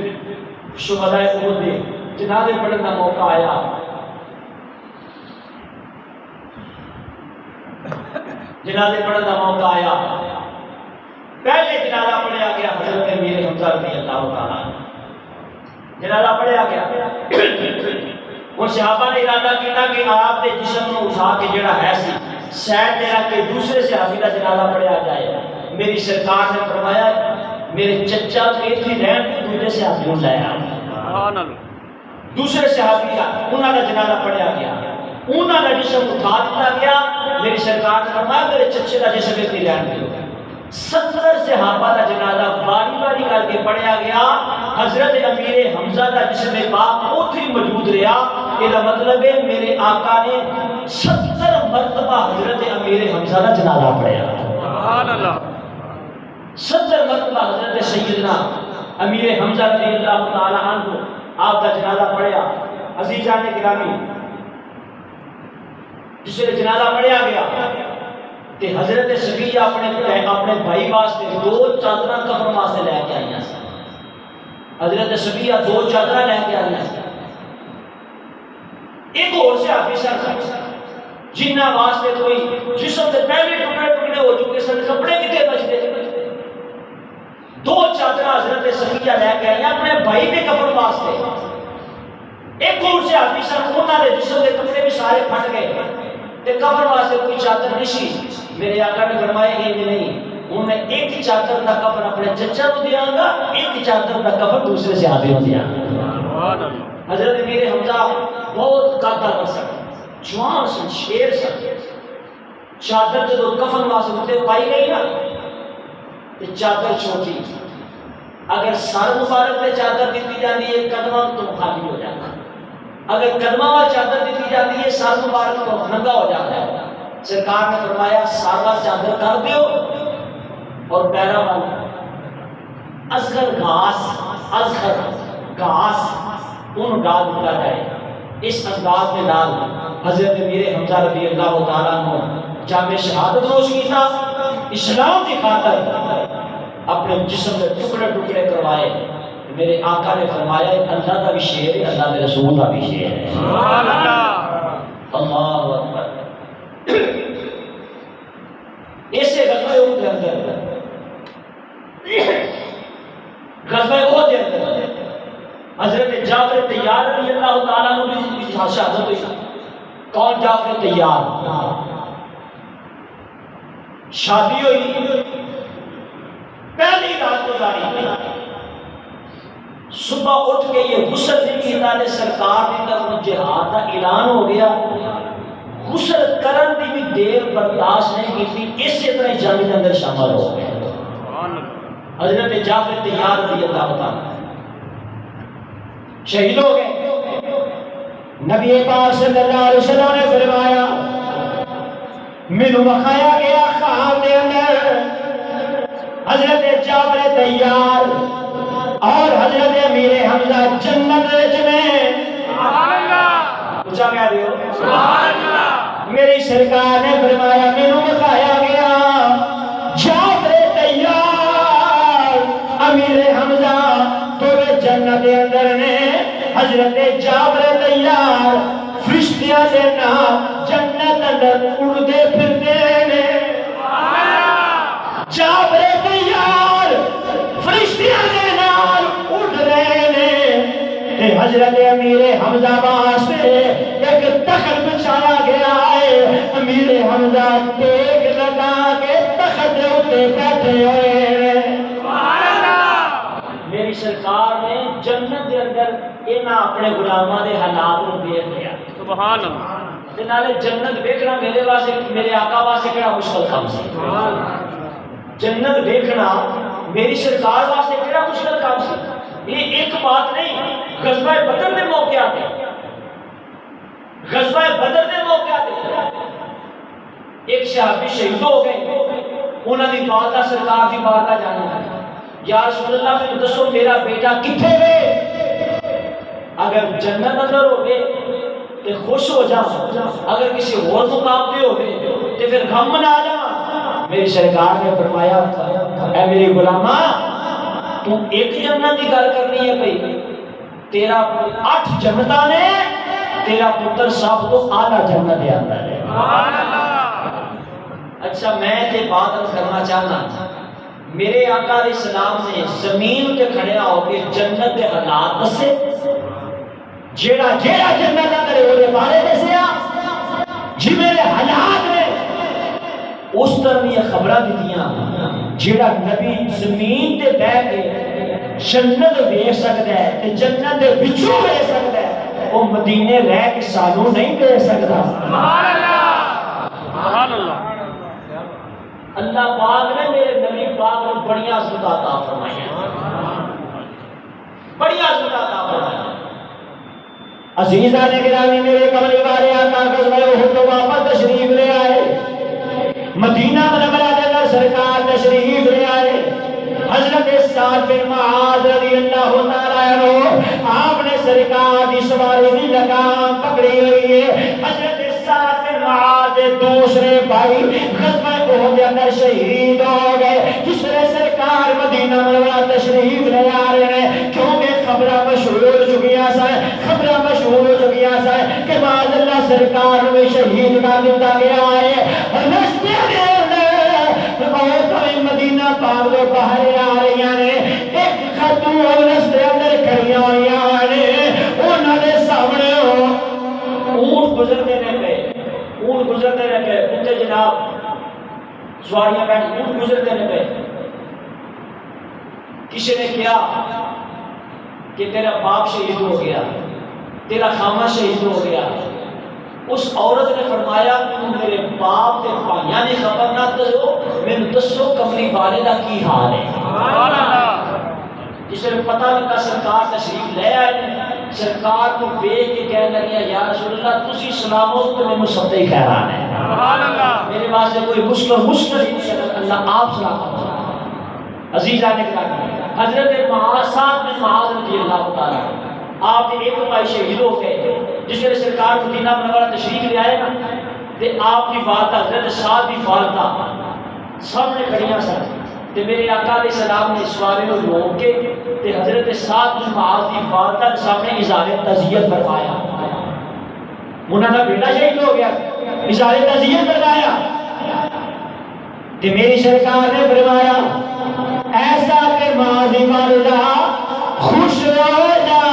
[SPEAKER 1] شہداء احد دے جنازے پڑھنے کا موقع آیا، جنازے پڑھنے کا موقع آیا، پہلے جنازہ پڑھیا گیا حضرت امیر حمزہ رضی اللہ تعالیٰ، جنازہ پڑھیا گیا۔ اور صحابہ نے ارادہ کیا کہ آپ کے جسم کو اٹھا کے جڑا ہے سی شاید میرا کہ دوسرے صحابی کا جنازہ پڑھیا جائے۔ میری سرکار نے فرمایا میرے چچا ایتھے رہن کے دوسرے صحابی کو لایا، دوسرے صحابی کا انہاں دا جنازہ پڑھیا گیا، انہاں دا جسم اٹھا دیا گیا۔ میری سرکار نے فرمایا میرے چچے کا جسم ایتھے رہن دو، 70 صحابہ کا جنازہ باری باری کر کے پڑھیا گیا. حضرت امیر حمزہ کا جسم پاک اوتھے موجود رہا. یہ مطلب ہے میرے آقا نے 70 مرتبہ حضرت امیر حمزہ کا جنازہ پڑھیا. سبحان اللہ. 70 مرتبہ حضرت سیدنا امیر حمزہ رضی اللہ تعالی عنہ آپ کا جنازہ پڑھیا. عزیزان گرامی جس نے جنازہ پڑھیا گیا تے حضرت صفیہ اپنے بھائی واسطے 2 چادر کفن واسطے لے کے آئی. حضرت صفیہ 2 چادر لے کے آئی. ایک اور سے آفیسر جنہ واسطے کوئی جسم کے پہلے ٹکڑے ہو چکے سن, کپڑے کتنے بچتے. 2 چادر حضرت صفیہ لے کے آئی اپنے بھائی کے کفن واسطے. ایک اور سے آفیسر انہوں نے جسم کے کپڑے بھی سارے پھٹ گئے تے کفن واسطے کوئی چادر نہیں. میرے آقا نے فرمایا کہ نہیں, ہوں میں ایک چادر کا کفن اپنے چچا کو دیا گا, ایک چادر کا کفن دوسرے سے آدھے کو دیا گا. حضرت امیر حمزہ بہت قدر سن, جوان سن, شیر سن. چادر جب کفن واسطے پائی گئی نا تو چادر چھوٹی, اگر سر مبارک پہ چادر دیتی جاتی ہے قدمہ تو خالی ہو جاتا ہے, اگر قدمہ والی چادر دیتی جاتی ہے سر مبارک تو ننگا ہو جاتا ہے. سرکار نے فرمایا سارا چادر کر دیو اور پیرا والا اصغر گھاس ان ڈال دیا جائے. اس انداز میں ڈال حضرت امیر حمزہ رضی اللہ تعالیٰ عنہ جامع شہادت نوش کیتا, اسلام کی خاطر اپنے جسم میں ٹکڑے ٹکڑے کروائے. میرے آقا نے فرمایا اللہ کا بھی شعر ہے, اللہ کے رسول کا بھی شعر ہے. سبحان اللہ. اللہ اکبر. ایسے غزوہ احد کے اندر حضرت جعفر طیار رضی اللہ تعالیٰ عنہ کی شہادت ہوئی. کون جعفر طیار؟ شادی ہوئی, پہلی رات گزاری, صبح اٹھ کے یہ غسل نہیں کیتا نے سرکار کی طرف جہاد کا اعلان ہو گیا. غسل کرن دی بھی دیر برداشت نہیں کی تھی, اسی طرح جنگ کے اندر شامل ہو گئے. حضرت جعفر طیار رضی اللہ تعالیٰ شہید ہو گئے. نبی پاک صلی اللہ علیہ وسلم نے فرمایا مینوں بخایا گیا خواب دے اندر حضرت جعفر طیار اور حضرت امیر حمزہ جنت وچ میں. سبحان اللہ. اونچا کہہ دیو سبحان اللہ. میری سرکار نے فرمایا مینوں بخایا گیا جعفر طیار امیر حمزہ تو جنت دے اندر نے. حضرت جعفر طیار فرشتیاں دے نال جنت اندر اڑدے پھردے نے. جعفر طیار فرشتیاں دے نال اڑ رہے نے. حضرت امیر حمزہ واسطے ایک تخت بچھایا گیا ہے. امیر حمزہ ٹیک لگا کے تخت دے اوپر بیٹھے ہوئے ہیں. میری سرکار نے جنت کے اندر انہاں اپنے غلاماں دے حالات نوں دیکھ لیا. سبحان اللہ. تے نالے جنت دیکھنا میرے واسطے میرے آقا واسطے کیڑا مشکل کام سی. سبحان اللہ. جنت دیکھنا میری سرکار واسطے کیڑا مشکل کام سی. یہ ایک بات نہیں, غزوہ بدر دے موقع تے ایک صحابی شہید ہو گئے. انہاں دی بارگاہ سرکار دی بارگاہ جانا ہے. یا رسول اللہ میں دسو میرا بیٹا کتھے ہے؟ اگر جنت اندر ہوگے تو خوش ہو جا, اگر کسی اور مقام پہ ہوگے تو پھر غم منا جا. میری سرکار نے فرمایا اے میری غلامہ تو ایک جنت کی گل کرنی ہے بھائی, تیرا 8 جنتاں نے, تیرا پتر سب تو اعلیٰ جنت دے اندر ہے. اچھا میں تے بات کرنا چاہنا, میرے آقا علیہ السلام نے زمین تے کھڑے ہو کے جنت دے حالات دسے, جیڑا جنت اندر ہے وہ بارے دسیا, جی میرے حالات نے اس طرح یہ خبریں دیتیاں. جیڑا نبی زمین تے بیٹھ کے جنت ویکھ سکدا ہے تے جنت دے وچوں ویکھ سکدا ہے, وہ مدینے رہ کے سانوں نہیں ویکھ سکدا. سبحان اللہ. سبحان اللہ. اللہ پاک نے میرے نبی پاک نے بڑی عظمت عطا فرمائی ہے، بڑی عظمت عطا فرمائی ہے۔ عزیزان گرامی، میرے کملی والے آقا غزوہ احد تو واپس تشریف لے آئے، مدینہ منورہ کے اندر سرکار تشریف لے آئے۔ حضرت سعد بن معاذ رضی اللہ تعالیٰ عنہ، آپ نے سرکار کی سواری کی لگام پکڑی ہوئی ہے۔ حضرت سعد بن معاذ دوسرے بھائی غزوہ احد کے اندر شہید ہو گئے، جس نے سرکار مدینہ منورہ تشریف لے آ رہے ہیں، کیونکہ خبریں مشہور ہو چکیاں سن، خبریں مشہور ہو چکیاں سن کہ معاذ اللہ سرکار میں شہید کر دیا گیا ہے۔ رستے میں مدینہ پاک دے باہر آ رہی ہیں، ایک خاتون رستے اندر کھڑی ہوئی ہیں، انہاں دے سامنے اونٹ گزرتے رہے، اونٹ گزرتے رہے، اونٹے جناب سواریاں بیٹھ اونٹ گزرتے رہے۔ کسی نے کیا کہ تیرا باپ شہید ہو گیا، تیرا خامہ شہید ہو گیا۔ اس عورت نے فرمایا میرے باپ کے بھائیاں نے خبر نہ دو، میں دسو کملی والے دا کی حال ہے۔ جس نے پتہ لگا سرکار تشریف لے آئے، سرکار کو دیکھ کے کہنے لگے یا رسول اللہ تسی سلامت تو میں سب ہی خیران ہے، میرے واسطے کوئی مشکل اللہ آپ سلامت۔ عزیزان اکرام، حضرت معاذ بن معاذ رضی اللہ تعالیٰ آپ کے ایک بھائی شہید ہو گئے، جس نے سرکار مدینہ منورہ تشریف لے آئے نا، تے آپ کی والدہ حضرت سعد کی والدہ سامنے کھڑیاں سن، تے میرے آقا علیہ السلام نے سوارے کو روک کے تے حضرت سعد بن معاذ کی والدہ کے سامنے اظہار تعزیت فرمایا۔ انہوں نے بیٹا شہید ہو گیا، اظہار تعزیت فرمایا، تے میری سرکار نے فرمایا ایسا کہ ماضی والدہ خوش ہو جا،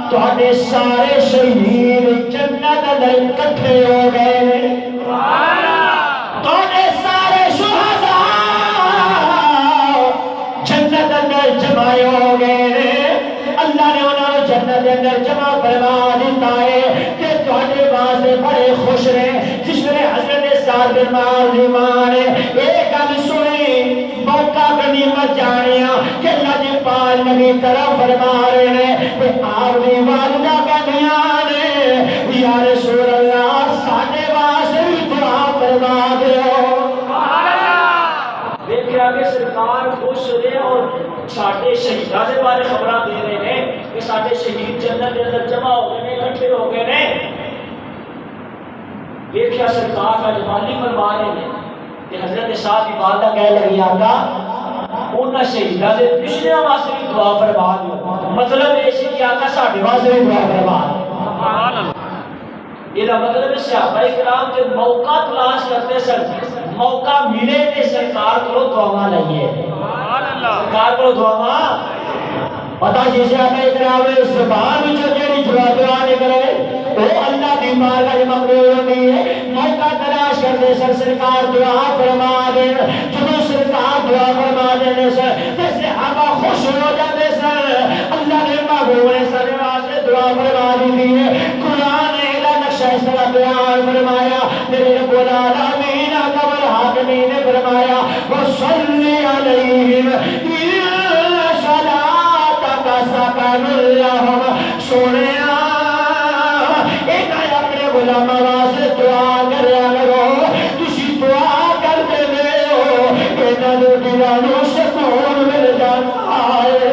[SPEAKER 1] تھوڑے سارے شہید جنت اندر اکٹھے ہو گئے، تھوڑے سارے شہداء جنت اندر جمع ہو گئے۔ اللہ نے انہوں نے جنت اندر جمع فرما دیتا ہے کہ تھوڑے واسطے بڑے خوش رہے۔ جس نے حضرت سعد بن معاذ ایمان ایک گل سنی، موقع غنیمت جانیا کہ اللہ جی پال نبی طرف فرما رہے ہیں کہ آپ دی والدہ کا بیان ہے یا رسول اللہ ساڈے واسطے بھی دعا فرما دیو۔ دیکھا کہ سرکار خوش رہے اور ساڈے شہیداں دے بارے خبراں دے رہے ہیں کہ ساڈے شہید جنت دے اندر جمع ہو گئے نے، اکٹھے ہو گئے نے۔ دیکھا سرکار کا جمالی فرما رہے ہیں کہ حضرت سعد کی والدہ کہہ لگی آقا انہاں شہیداں دے پچھلیاں واسطے بھی دعا فرما دیو، مطلب یہ سی کہ آقا ساڈے واسطے بھی دعا فرما دیو۔ یہ مطلب ہے صحابہ کرام کے موقع تلاش کرتے سن، موقع ملے تے سرکار کو دعا لئیے، سرکار کو دعا پتہ جیسے آقا کرام زبان وچ جڑی دعا نکلے وہ اللہ دی بارگاہ مقبول ہوتی ہے۔ موقع تلاش کرتے سن سرکار دعا فرما دے، جب سرکار دعا فرما دینے سے تے صحابہ خوش ہو جاتے سن، اللہ نے محبوب نے سارے واسطے دعا فرما دی ہے۔ قرآن نے نقشہ اس طرح بیان فرمایا، میرے رب العالمین قبل حاکمین نے فرمایا وصلی علیہم ان صلاتک سکن لہم، سونے ایک آیا اپنے غلام واسطے دعا کریا کرو، تسی دعا کرتے ہو انہاں دے دلاں نوں سکون مل جاتا ہے۔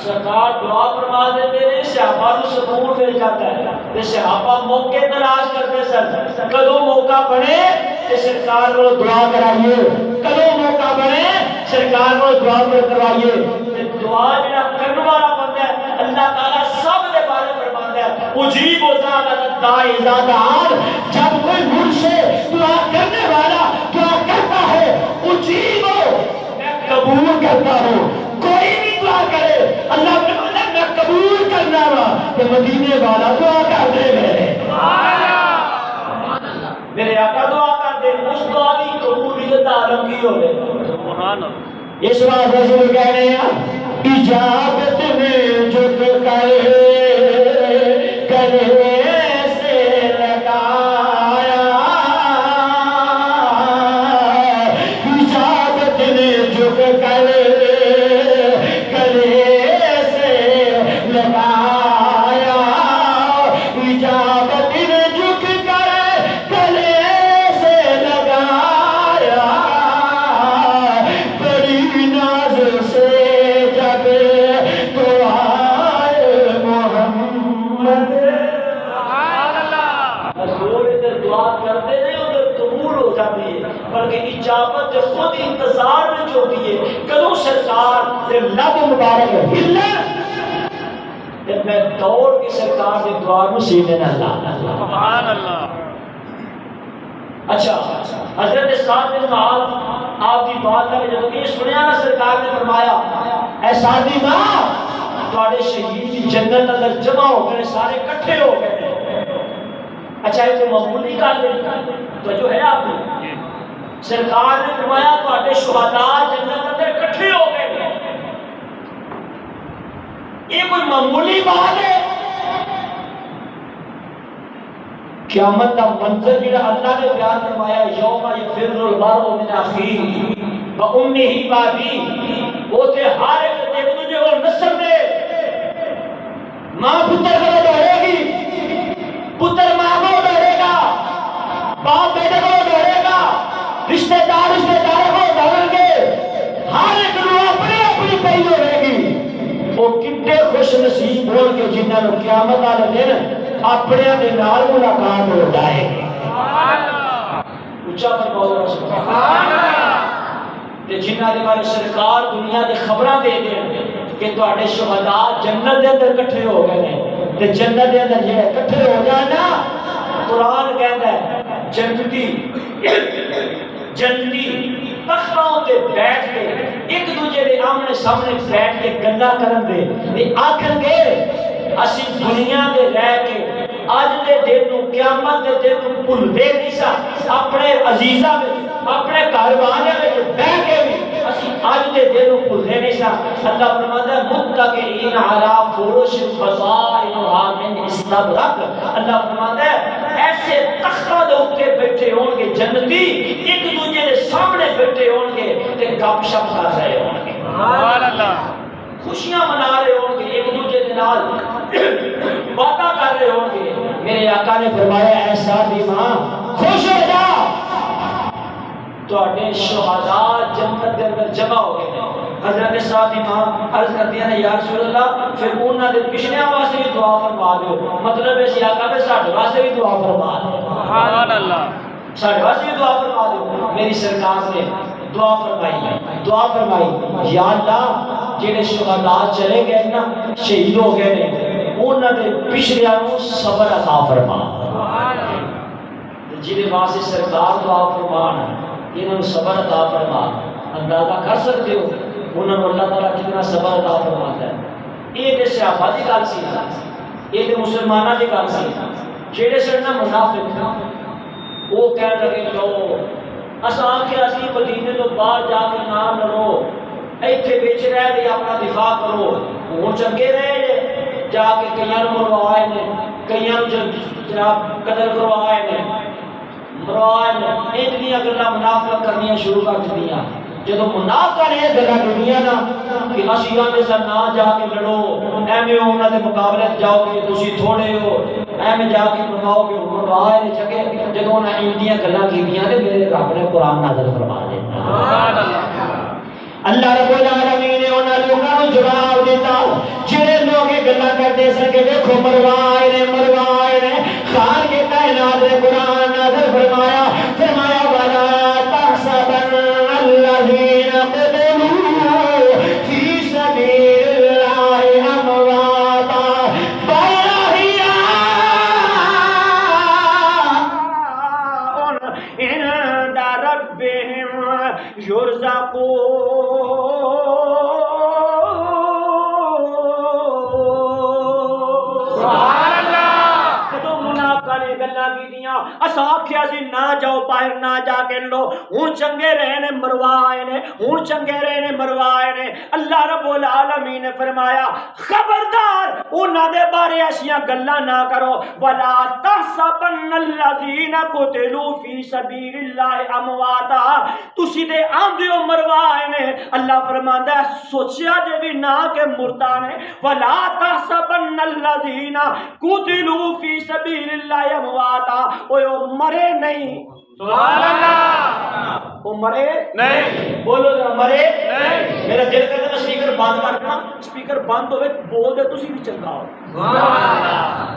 [SPEAKER 1] سرکار دعا فرما دیتے ہیں، صحابہ کو سکون مل جاتا ہے۔ صحابہ موقع تلاش کرتے سن، کدوں موقع بنے کہ سرکار کو دعا کرائیے، کدوں موقع بنے سرکار کو دعا کروائیے۔ دعا جڑا کرنے والا بندہ ہے اللہ تعالیٰ سب کے بارے فرماتا ہے اجیب ہوتا ہے اذا دعان، جب کوئی مرشد دعا کرنے والا دعا کرتا ہے اجیب میں قبول کرتا ہوں۔ کوئی بھی دعا کرے اللہ فرماتا ہے میں قبول کرنا وا، تو مدینے والا دعا کر دے میرے آقا دعا کر دے، اس دعا کی قبولیت عالم کی ہوئے۔ اس واسطے سے کہہ رہے ہیں اجابت میں جھک کر گلے سے لگایا تے لب مبارک ہلن تے میں دوڑ کے سرکار دی دعا نو سینے نال لا سبحان اللہ۔ اچھا حضرت سعد بن معاذ آپ کی بات ہے جب یہ سنیا نا سرکار نے فرمایا اے سعدی ماں تواڈے شہید دی جنت اندر جمع ہو گئے سارے اکٹھے ہو گئے۔ اچھا یہ تو معمولی گل ہے تو جو ہے آپ کی سرکار نے فرمایا تواڈے شہداء جنت اندر اکٹھے ہو گئے، یہ کوئی معمولی بات ہے؟ قیامت کا منظر جڑا اللہ نے بیان فرمایا یوم یفر المرء من اخیہ و امہ و ابیہ، وہ تے ہر ایک ایک دوجے کو نسل دے، ماں پتر کو ڈرے گی، پتر ماں کو ڈرے گا، باپ بیٹے کو ڈرے گا، رشتہ دار کو ڈریں گے، ہر ایک کو اپنی اپنی پہلو رہے گی۔ وہ کتنے خوش نصیب ہو کے جنہاں نو قیامت والے دن اپنے دے نال ملاقات ہو جائے گی۔ اونچا فرماؤ سبحان اللہ۔ تے جنہاں دے بارے سرکار دنیا دے خبراں دے دین کہ تواڈے شہداء جنت دے اندر اکٹھے ہو گئے نے، تے جنت دے اندر جڑے اکٹھے ہو جان نا، قرآن کہندا ہے جنتی تختوں تے بیٹھ کے ایک دوجے دے آمنے سامنے بیٹھ کے گلاں کرن دے تے آکھن گے اسی دنیا دے رہ کے اج دے دن نو قیامت دے دن نو بھول دے نہیں سا، اپنے عزیزاں وچ اپنے گھر والے وچ بیٹھ کے بھی اسی اج دے دن نو بھول دے نہیں سا۔ اللہ فرماتا ہے متکئین علی فرش بصائرھا من استبرق، اللہ فرماتا ہے ایسے تختوں دے اوپر بیٹھے ہون گے جنتی، ایک دوسرے دے سامنے بیٹھے ہون گے تے گپ شپ کر رہے ہون گے، سبحان اللہ، خوشیاں منا رہے ہوں گے، ایک دوسرے کے نال باتاں کر رہے ہوں گے۔ میرے آقا نے فرمایا اے سعدی ماں خوش ہو جا، تواڈے شہداء جنت دے اندر جمع ہو گئے۔ حضرت سعدی ماں عرض کرتی ہیں یا رسول اللہ پھر انہاں دے پچھلیاں واسطے بھی دعا فرما دیو، مطلب اس آقا نے ساڈے واسطے بھی دعا فرما دیو، سبحان اللہ، ساڈے واسطے بھی دعا فرما دیو۔ میری سرکار نے دعا فرمائی یا اللہ جڑے شہداء چلے گئے نا شہید ہو گئے نے انہاں دے پچھلیاں نو صبر عطا فرما، جڑے واسطے سرکار دعا فرمان انہاں نو صبر عطا فرما۔ اندازہ کر سکتے ہو انہاں نو اللہ تعالیٰ کتنا صبر عطا فرماتا ہے۔ یہ تے صحابہ دی گل سی، یہ تے مسلماناں دی گل سی، جڑے سن منافق وہ کہن لگے لو اساں آخیا سی مدینے تو باہر جا کے نہ لڑو، ایتھے وچ رہ کے اپنا دفاع کرو، ہن چنگے رہے جا کے کئیاں نوں مروائے نے، کئیاں نوں جناب قتل کروائے نے، مرائے نے، اتنی گلاں منافق کرنیاں شروع کر دتیاں۔ جدوں منافقاں نے یہ گلاں کرنیاں نا کہ اسی آندے سن نہ جا کے لڑو، ایویں انہاں دے مقابلے جاؤ گے تسی تھوڑے ہو، ایویں جا کے مرواؤ گے، مروائے نے چکے۔ جدوں انہاں انہاں گلاں کیتیاں تے میرے رب نے قرآن نازل فرما دتا، سبحان اللہ، اللہ رب العالمین نے انہاں لوکاں نوں جواب دیتا جڑے لوگ یہ گلاں کردے سن کہ دیکھو مروائے نے خان کے کائنات نے قرآن نازل فرمایا ولا تحسبن الذین قتلوا فی سبیل اللہ امواتا بل احیاء عند ربهم یرزقون۔ اساں آکھیا سی نہ جاؤ باہر نہ جا کے لو، ہن چنگے رہے نے مروائے نے، ہن چنگے رہے نے مروائے نے۔ اللہ رب العالمین نے فرمایا خبردار انہاں دے بارے ایسیاں گلاں نہ کرو، ولا تحسبن الذین قتلوا فی سبیل اللہ امواتا، تسی دے آندیو مروائے نے، اللہ فرماندا ہے سوچیا جے بھی نہ کہ مردہ نے، ولا تحسبن الذین قتلوا فی سبیل اللہ امواتا، وہ مرے نہیں، سبحان اللہ، وہ مرے نہیں، بولو ذرا مرے نہیں۔ میرا دل کرتا ہے اسپیکر
[SPEAKER 2] بند کر کے نا سپیکر بند ہوئے بول دے تسی بھی چنگا ہو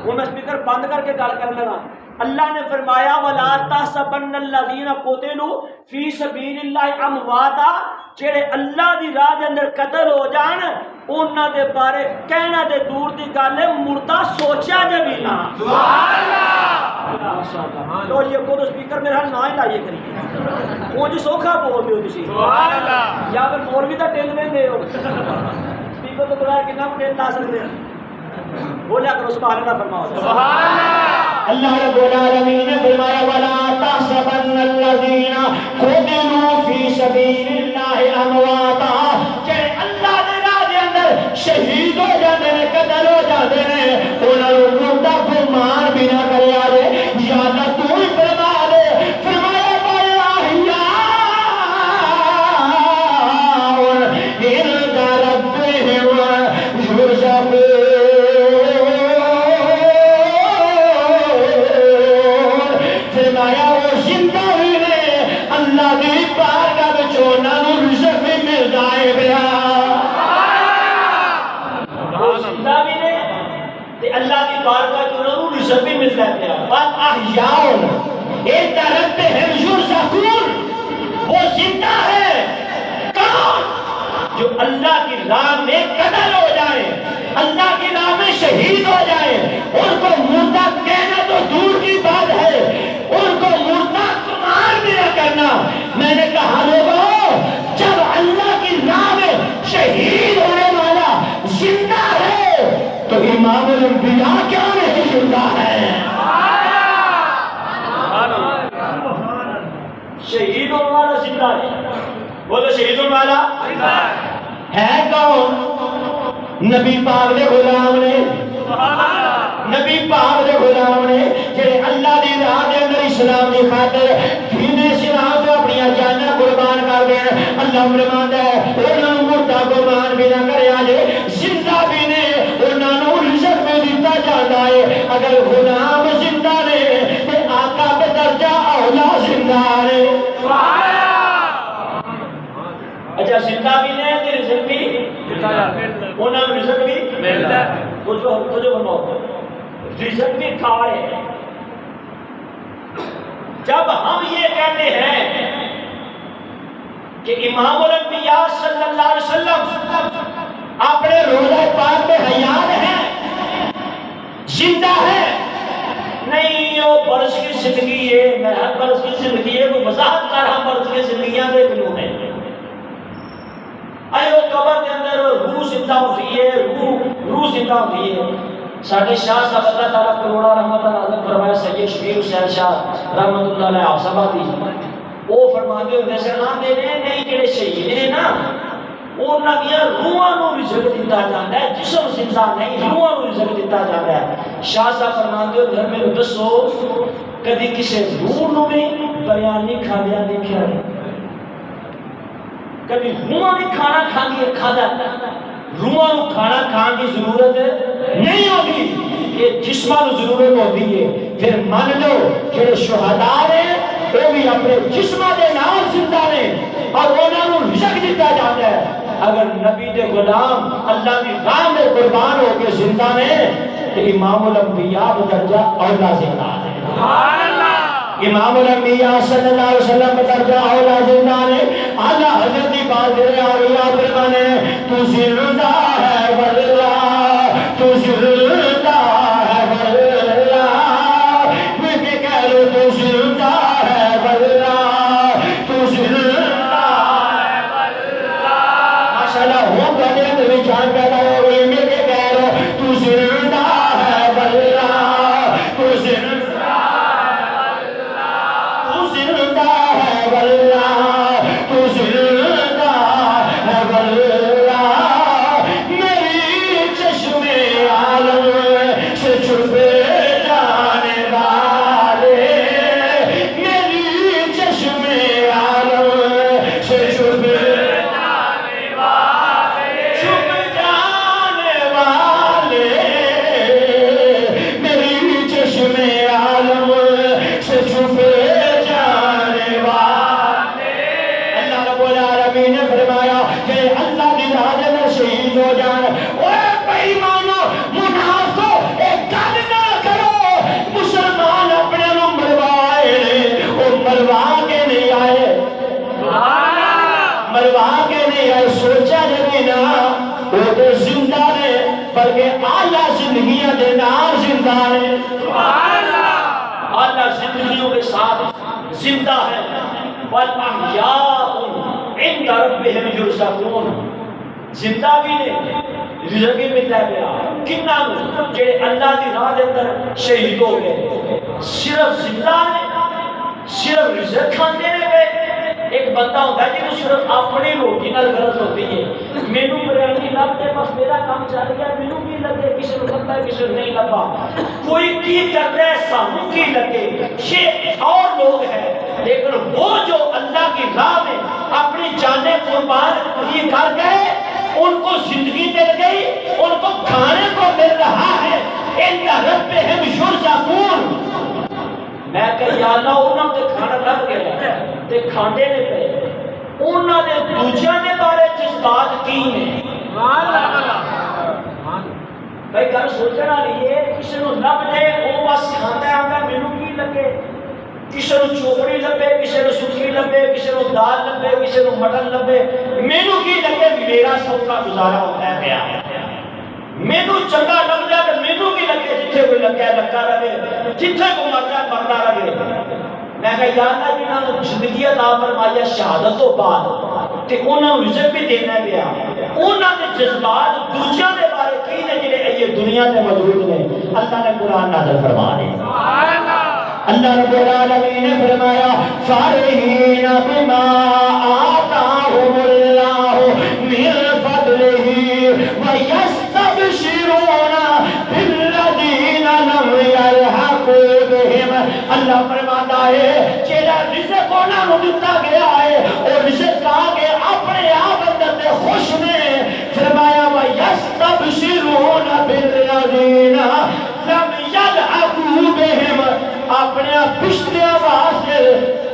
[SPEAKER 2] وہ میں سپیکر بند کر کے گل کر لگا اللہ نے فرمایا وَلَا تَحْسَبَنَّ الَّذِينَ قُتِلُوا فِي سَبِيلِ اللَّهِ امواتا جڑے اللہ دی راہ دے اندر قتل ہو جان انہاں دے بارے کہنا دے دور دی گل ہے مردہ سوچا جے بھی نہ سبحان اللہ تو یہ کو سپیکر میرا نہ ہی لائیے کریے وہ جی سوکھا بول دیو تسی سبحان اللہ یا پھر مولوی دا ٹل میں دے ہو سپیکر تو بڑا کتنا ٹل لا سکتے ہیں بولیا کرو سبحان اللہ فرماؤ سبحان اللہ
[SPEAKER 1] اللہ رب العالمین نے فرمایا وَلَا تَحْسَبَنَّ الَّذِينَ قُتِلُوا فِي سَبِيلِ اللَّهِ امواتا کہ اللہ دے راہ دے اندر شہید ہو جاندے نے قتل ہو جاندے نے انہاں نوں مردہ فرمان بھی نہ کریا جے یا اللہ تو ہی فرما دے فرمایا عند ربهم يرزقون اللہ دی بارگاہ وچ انہاں نوں رزق بھی ملدا ہے پیا زندہ بھی نے تے اللہ دی بارگاہ وچ انہاں نوں رزق بھی ملدا ہے پیا بات احیاء عند ربهم يرزقون وہ زندہ ہے کون جو اللہ کی راہ میں قتل ہو جائے اللہ کی راہ میں شہید ہو جائے ان کو مردہ کہنا تو دور کی بات ہے ان کو مردہ تمہار بھی نہ کرنا میں نے کہا لوگوں جب اللہ کی راہ میں شہید ہونے والا زندہ ہے تو امام الانبیاء کیوں نہیں زندہ ہے شہید ہونے والا زندہ ہے بولو شہید ہونے والا ہے کون نبی پاک دے غلام نے نبی پاک دے غلام نے جڑے اللہ دی راہ دے اندر اسلام دی خاطر دین اسلام سے اپنی جاناں قربان کر دین اللہ فرماندا ہے انہاں نوں مردہ قربان بھی نہ کریا جے زندہ بھی نے انہاں نوں رزق بھی دتا جاندا ہے اگر غلام زندہ نے تے آقا دے درجہ اولا زندہ نے سبحان اللہ اچھا زندہ بھی نے تے رزق بھی انہاں نوں رزق بھی ملدا ہے وہ جو فرماؤ رزق بھی کھائے جب ہم یہ کہتے ہیں کہ امام الانبیاء صلی اللہ علیہ وسلم اپنے روضہ پاک میں حیات ہیں زندہ ہے نہیں وہ برس کی زندگی ہے محب برس کی زندگی ہے وہ وضاحت کر ہم برس کی زندگیاں دے کیوں ہیں آئے وہ قبر کے اندر روح زندہ ہوتی ہے روح زندہ ہوتی ہے ساڑھے شاہ صاحب اللہ تعالیٰ کروڑا رحمت اللہ علیہ فرمایا سید شبیر حسین شاہ رحمت اللہ علیہ آفصبہ دی وہ فرماتے ہوتے سے نام دے رہے نہیں جڑے شہید نے نا وہ نبیاں روحاں نو رزق دیتا جاتا ہے جسم زندہ نہیں روحاں نو رزق دیتا جاتا ہے شاہ صاحب فرماتے ہوتے گھر میں دسو کدی کسی روح نو بھی بریانی کھا دیا دیکھا ہے کبھی روحاں بھی کھانا کھا دیا کھادا روحاں نو کھانا کھان کی ضرورت نہیں ہوگی یہ جسماں نو ضرورت ہوتی ہے پھر مان لو کہ شہداء نے وہ بھی اپنے جسماں دے نال زندہ نے اور انہاں نو رزق دیتا جاتا ہے اگر نبی دے غلام اللہ دی راہ میں قربان ہو کے زندہ نے تو امام الانبیاء درجہ اولا زندہ ہے سبحان اللہ امام الانبیاء صلی اللہ علیہ وسلم درجہ اولا زندہ نے اعلیٰ حضرت کی بات دے رہے آگیا فرمانے تو زندہ ہے واللہ تو زندہ ہے واللہ میں کہ کہہ لو تو زندہ ہے واللہ تو زندہ ہے واللہ ماشاءاللہ ہوں بڑے اندر جان پیدا ہو گئی میں کہ کہہ لو تو زندہ ہے واللہ تو زندہ میری چشم عالم شہید ہو جائے. اوے بے ایمانو منافقو ایک گل نہ کرو. مسلمان اپنے نو مروائے وہ مروا کے نہیں آئے, مروا کے نہیں آئے. سوچا جائے نا وہ تو زندہ نے بلکہ اعلیٰ زندگیاں دے نال زندہ نے, اعلیٰ زندگیوں کے ساتھ زندہ ہے. وَالْأَحْيَاءُ عِنْدَ رَبِّهِمْ يُرْزَقُونَ, زندہ بھی نے رزق بھی ملتا ہے. کتنا جڑے اللہ کی راہ دے اندر شہید ہو گئے, صرف زندہ نے, صرف رزق کھاندے نے گئے. ایک بندہ ہوتا ہے جنہوں صرف اپنی روٹی نال غرض ہوتی ہے, مینوں بریانی لب تے بس میرا کام چل گیا, مینوں کی لگے کسی کو لگتا ہے کسی کو نہیں لگا, کوئی کی کرتا ہے سانوں کی لگے, یہ اور لوگ ہیں. لیکن وہ جو اللہ کی راہ میں اپنی جانیں قربان یہ کر گئے, ان کو زندگی مل گئی, ان کو کھانے کو مل رہا ہے. ان ربہم یرزقون, میں کہ یا اللہ انہوں نے کھانا لگ گیا تے کھاندے نے پے, انہوں نے دوجیاں دے بارے جذبات کی ہیں. بھائی گل سوچنا لیے کسی نو لب دے وہ بس کھاندا آندا مینوں کی لگے, کسی نو چوپڑی لبے, کسی نو سکھی لبے, کسی نو دال لبے, کسی نو مٹن لبے, مینوں کی لگے میرا سوکھا گزارا ہوتا ہے پیا. مینوں چنگا لگ جائے تو مینوں کی لگے جتھے کوئی لگا لگا رہے, جتھے کوئی مرتا مرتا رہے. میں کہ یا اللہ جنہاں نوں زندگی عطا فرمائی شہادت تو بعد تے انہاں نوں رزق بھی دینا گیا, انہاں دے جذبات دوجیاں دے بارے کی نے جڑے یہ دنیا تے موجود نے. اللہ نے قرآن نازل فرما دیا, اللہ رب العالمین نے فرمایا فارحین بما آتاہم اللہ من فضلہ ویستبشرون بالذین لم یلحقوا بہم. اللہ فرماتا ہے جیڑا رزق انہاں نوں دتا گیا ہے اور رزق کا کے اپنے آپ اندر تے خوش نے. فرمایا ویستبشرون بالذین لم یلحقوا بہم, اپنے پچھلے واسطے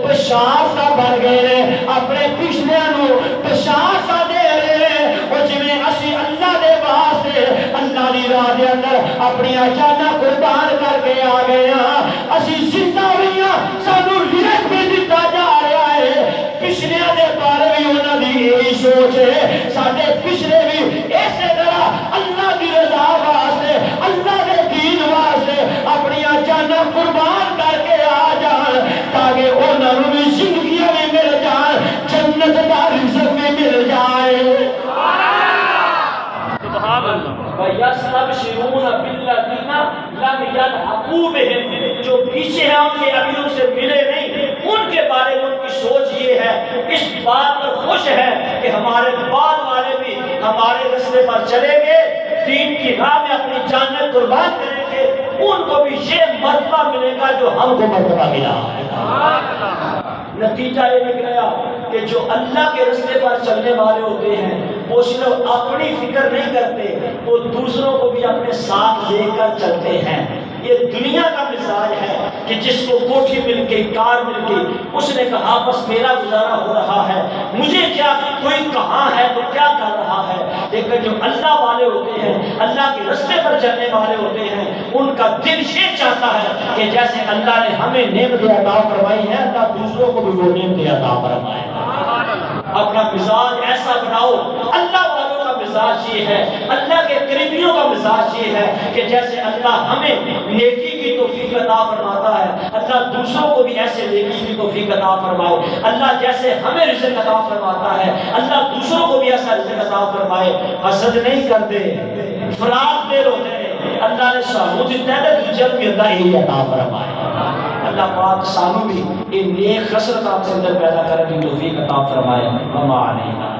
[SPEAKER 1] بشارت بن گئے, اپنے پچھلے نو بشارت دے رہے. اور جویں اسی اللہ دے واسطے اللہ دی راہ دے اندر اپنی جاناں قربان کر کے آ گئے ہاں, اسی زندہ ہوئی ہاں, سانوں رزق بھی دتا جا رہا ہے. پچھلے دے بارے بھی انہاں دی یہی سوچ ہے, ساڈے پچھلے بھی اسی طرح اللہ دی رضا واسطے اللہ دے دین واسطے اپنی جاناں قربان کر کے آ جان, تاکہ انہاں نوں بھی زندگیاں بھی مل جان, جنت دا رزق بھی مل جائے. سبحان اللہ. وَيَسْتَبْشِرُونَ بِالَّذِينَ لَمْ يَلْحَقُوا بِهِمْ, جو پیچھے ہیں ان کے ابھی ان سے ملے نہیں, ان کے بارے میں ان کی سوچ یہ ہے, اس بات پر خوش ہے کہ ہمارے بعد والے بھی ہمارے رستے پر چلیں گے, دین کی راہ میں اپنی جانیں قربان کریں گے, ان کو بھی یہ مرتبہ ملے گا جو ہم کو مرتبہ ملا. نتیجہ یہ نکلا کہ جو اللہ کے رستے پر چلنے والے ہوتے ہیں وہ صرف اپنی فکر نہیں کرتے, وہ دوسروں کو بھی اپنے ساتھ لے کر چلتے ہیں. یہ دنیا کا مزاج ہے کہ جس کو کوٹھی مل گئی, کار مل گئی, اس نے کہا بس میرا گزارا ہو رہا ہے, مجھے کیا, کوئی کہاں ہے تو کیا کر رہا ہے. لیکن جو اللہ والے ہوتے ہیں, اللہ کے رستے پر چلنے والے ہوتے ہیں, ان کا دل یہ چاہتا ہے کہ جیسے اللہ نے ہمیں نعمتیں عطا فرمائی ہیں, اللہ دوسروں کو بھی وہ نعمتیں عطا فرمائے. اپنا مزاج ایسا بناؤ, اللہ والوں کا مزاج یہ ہے, اللہ کے قریبیوں کا مزاج یہ ہے کہ جیسے اللہ ہمیں نیکی کی توفیق عطا فرماتا ہے, اللہ دوسروں کو بھی ایسے نیکی کی توفیق عطا فرمائے. اللہ جیسے ہمیں رزق عطا فرماتا ہے, اللہ دوسروں کو بھی ایسا رزق عطا فرمائے. حسد نہیں کرتے, فراق دے ہوتے ہیں, اللہ نے سانو دیتا ہے تو جب بھی اللہ یہی عطا فرمائے. اللہ پاک سانو بھی ان نیک خصلت آپ سے اندر پیدا کرنے کی توفیق عطا فرمائے. وما علینا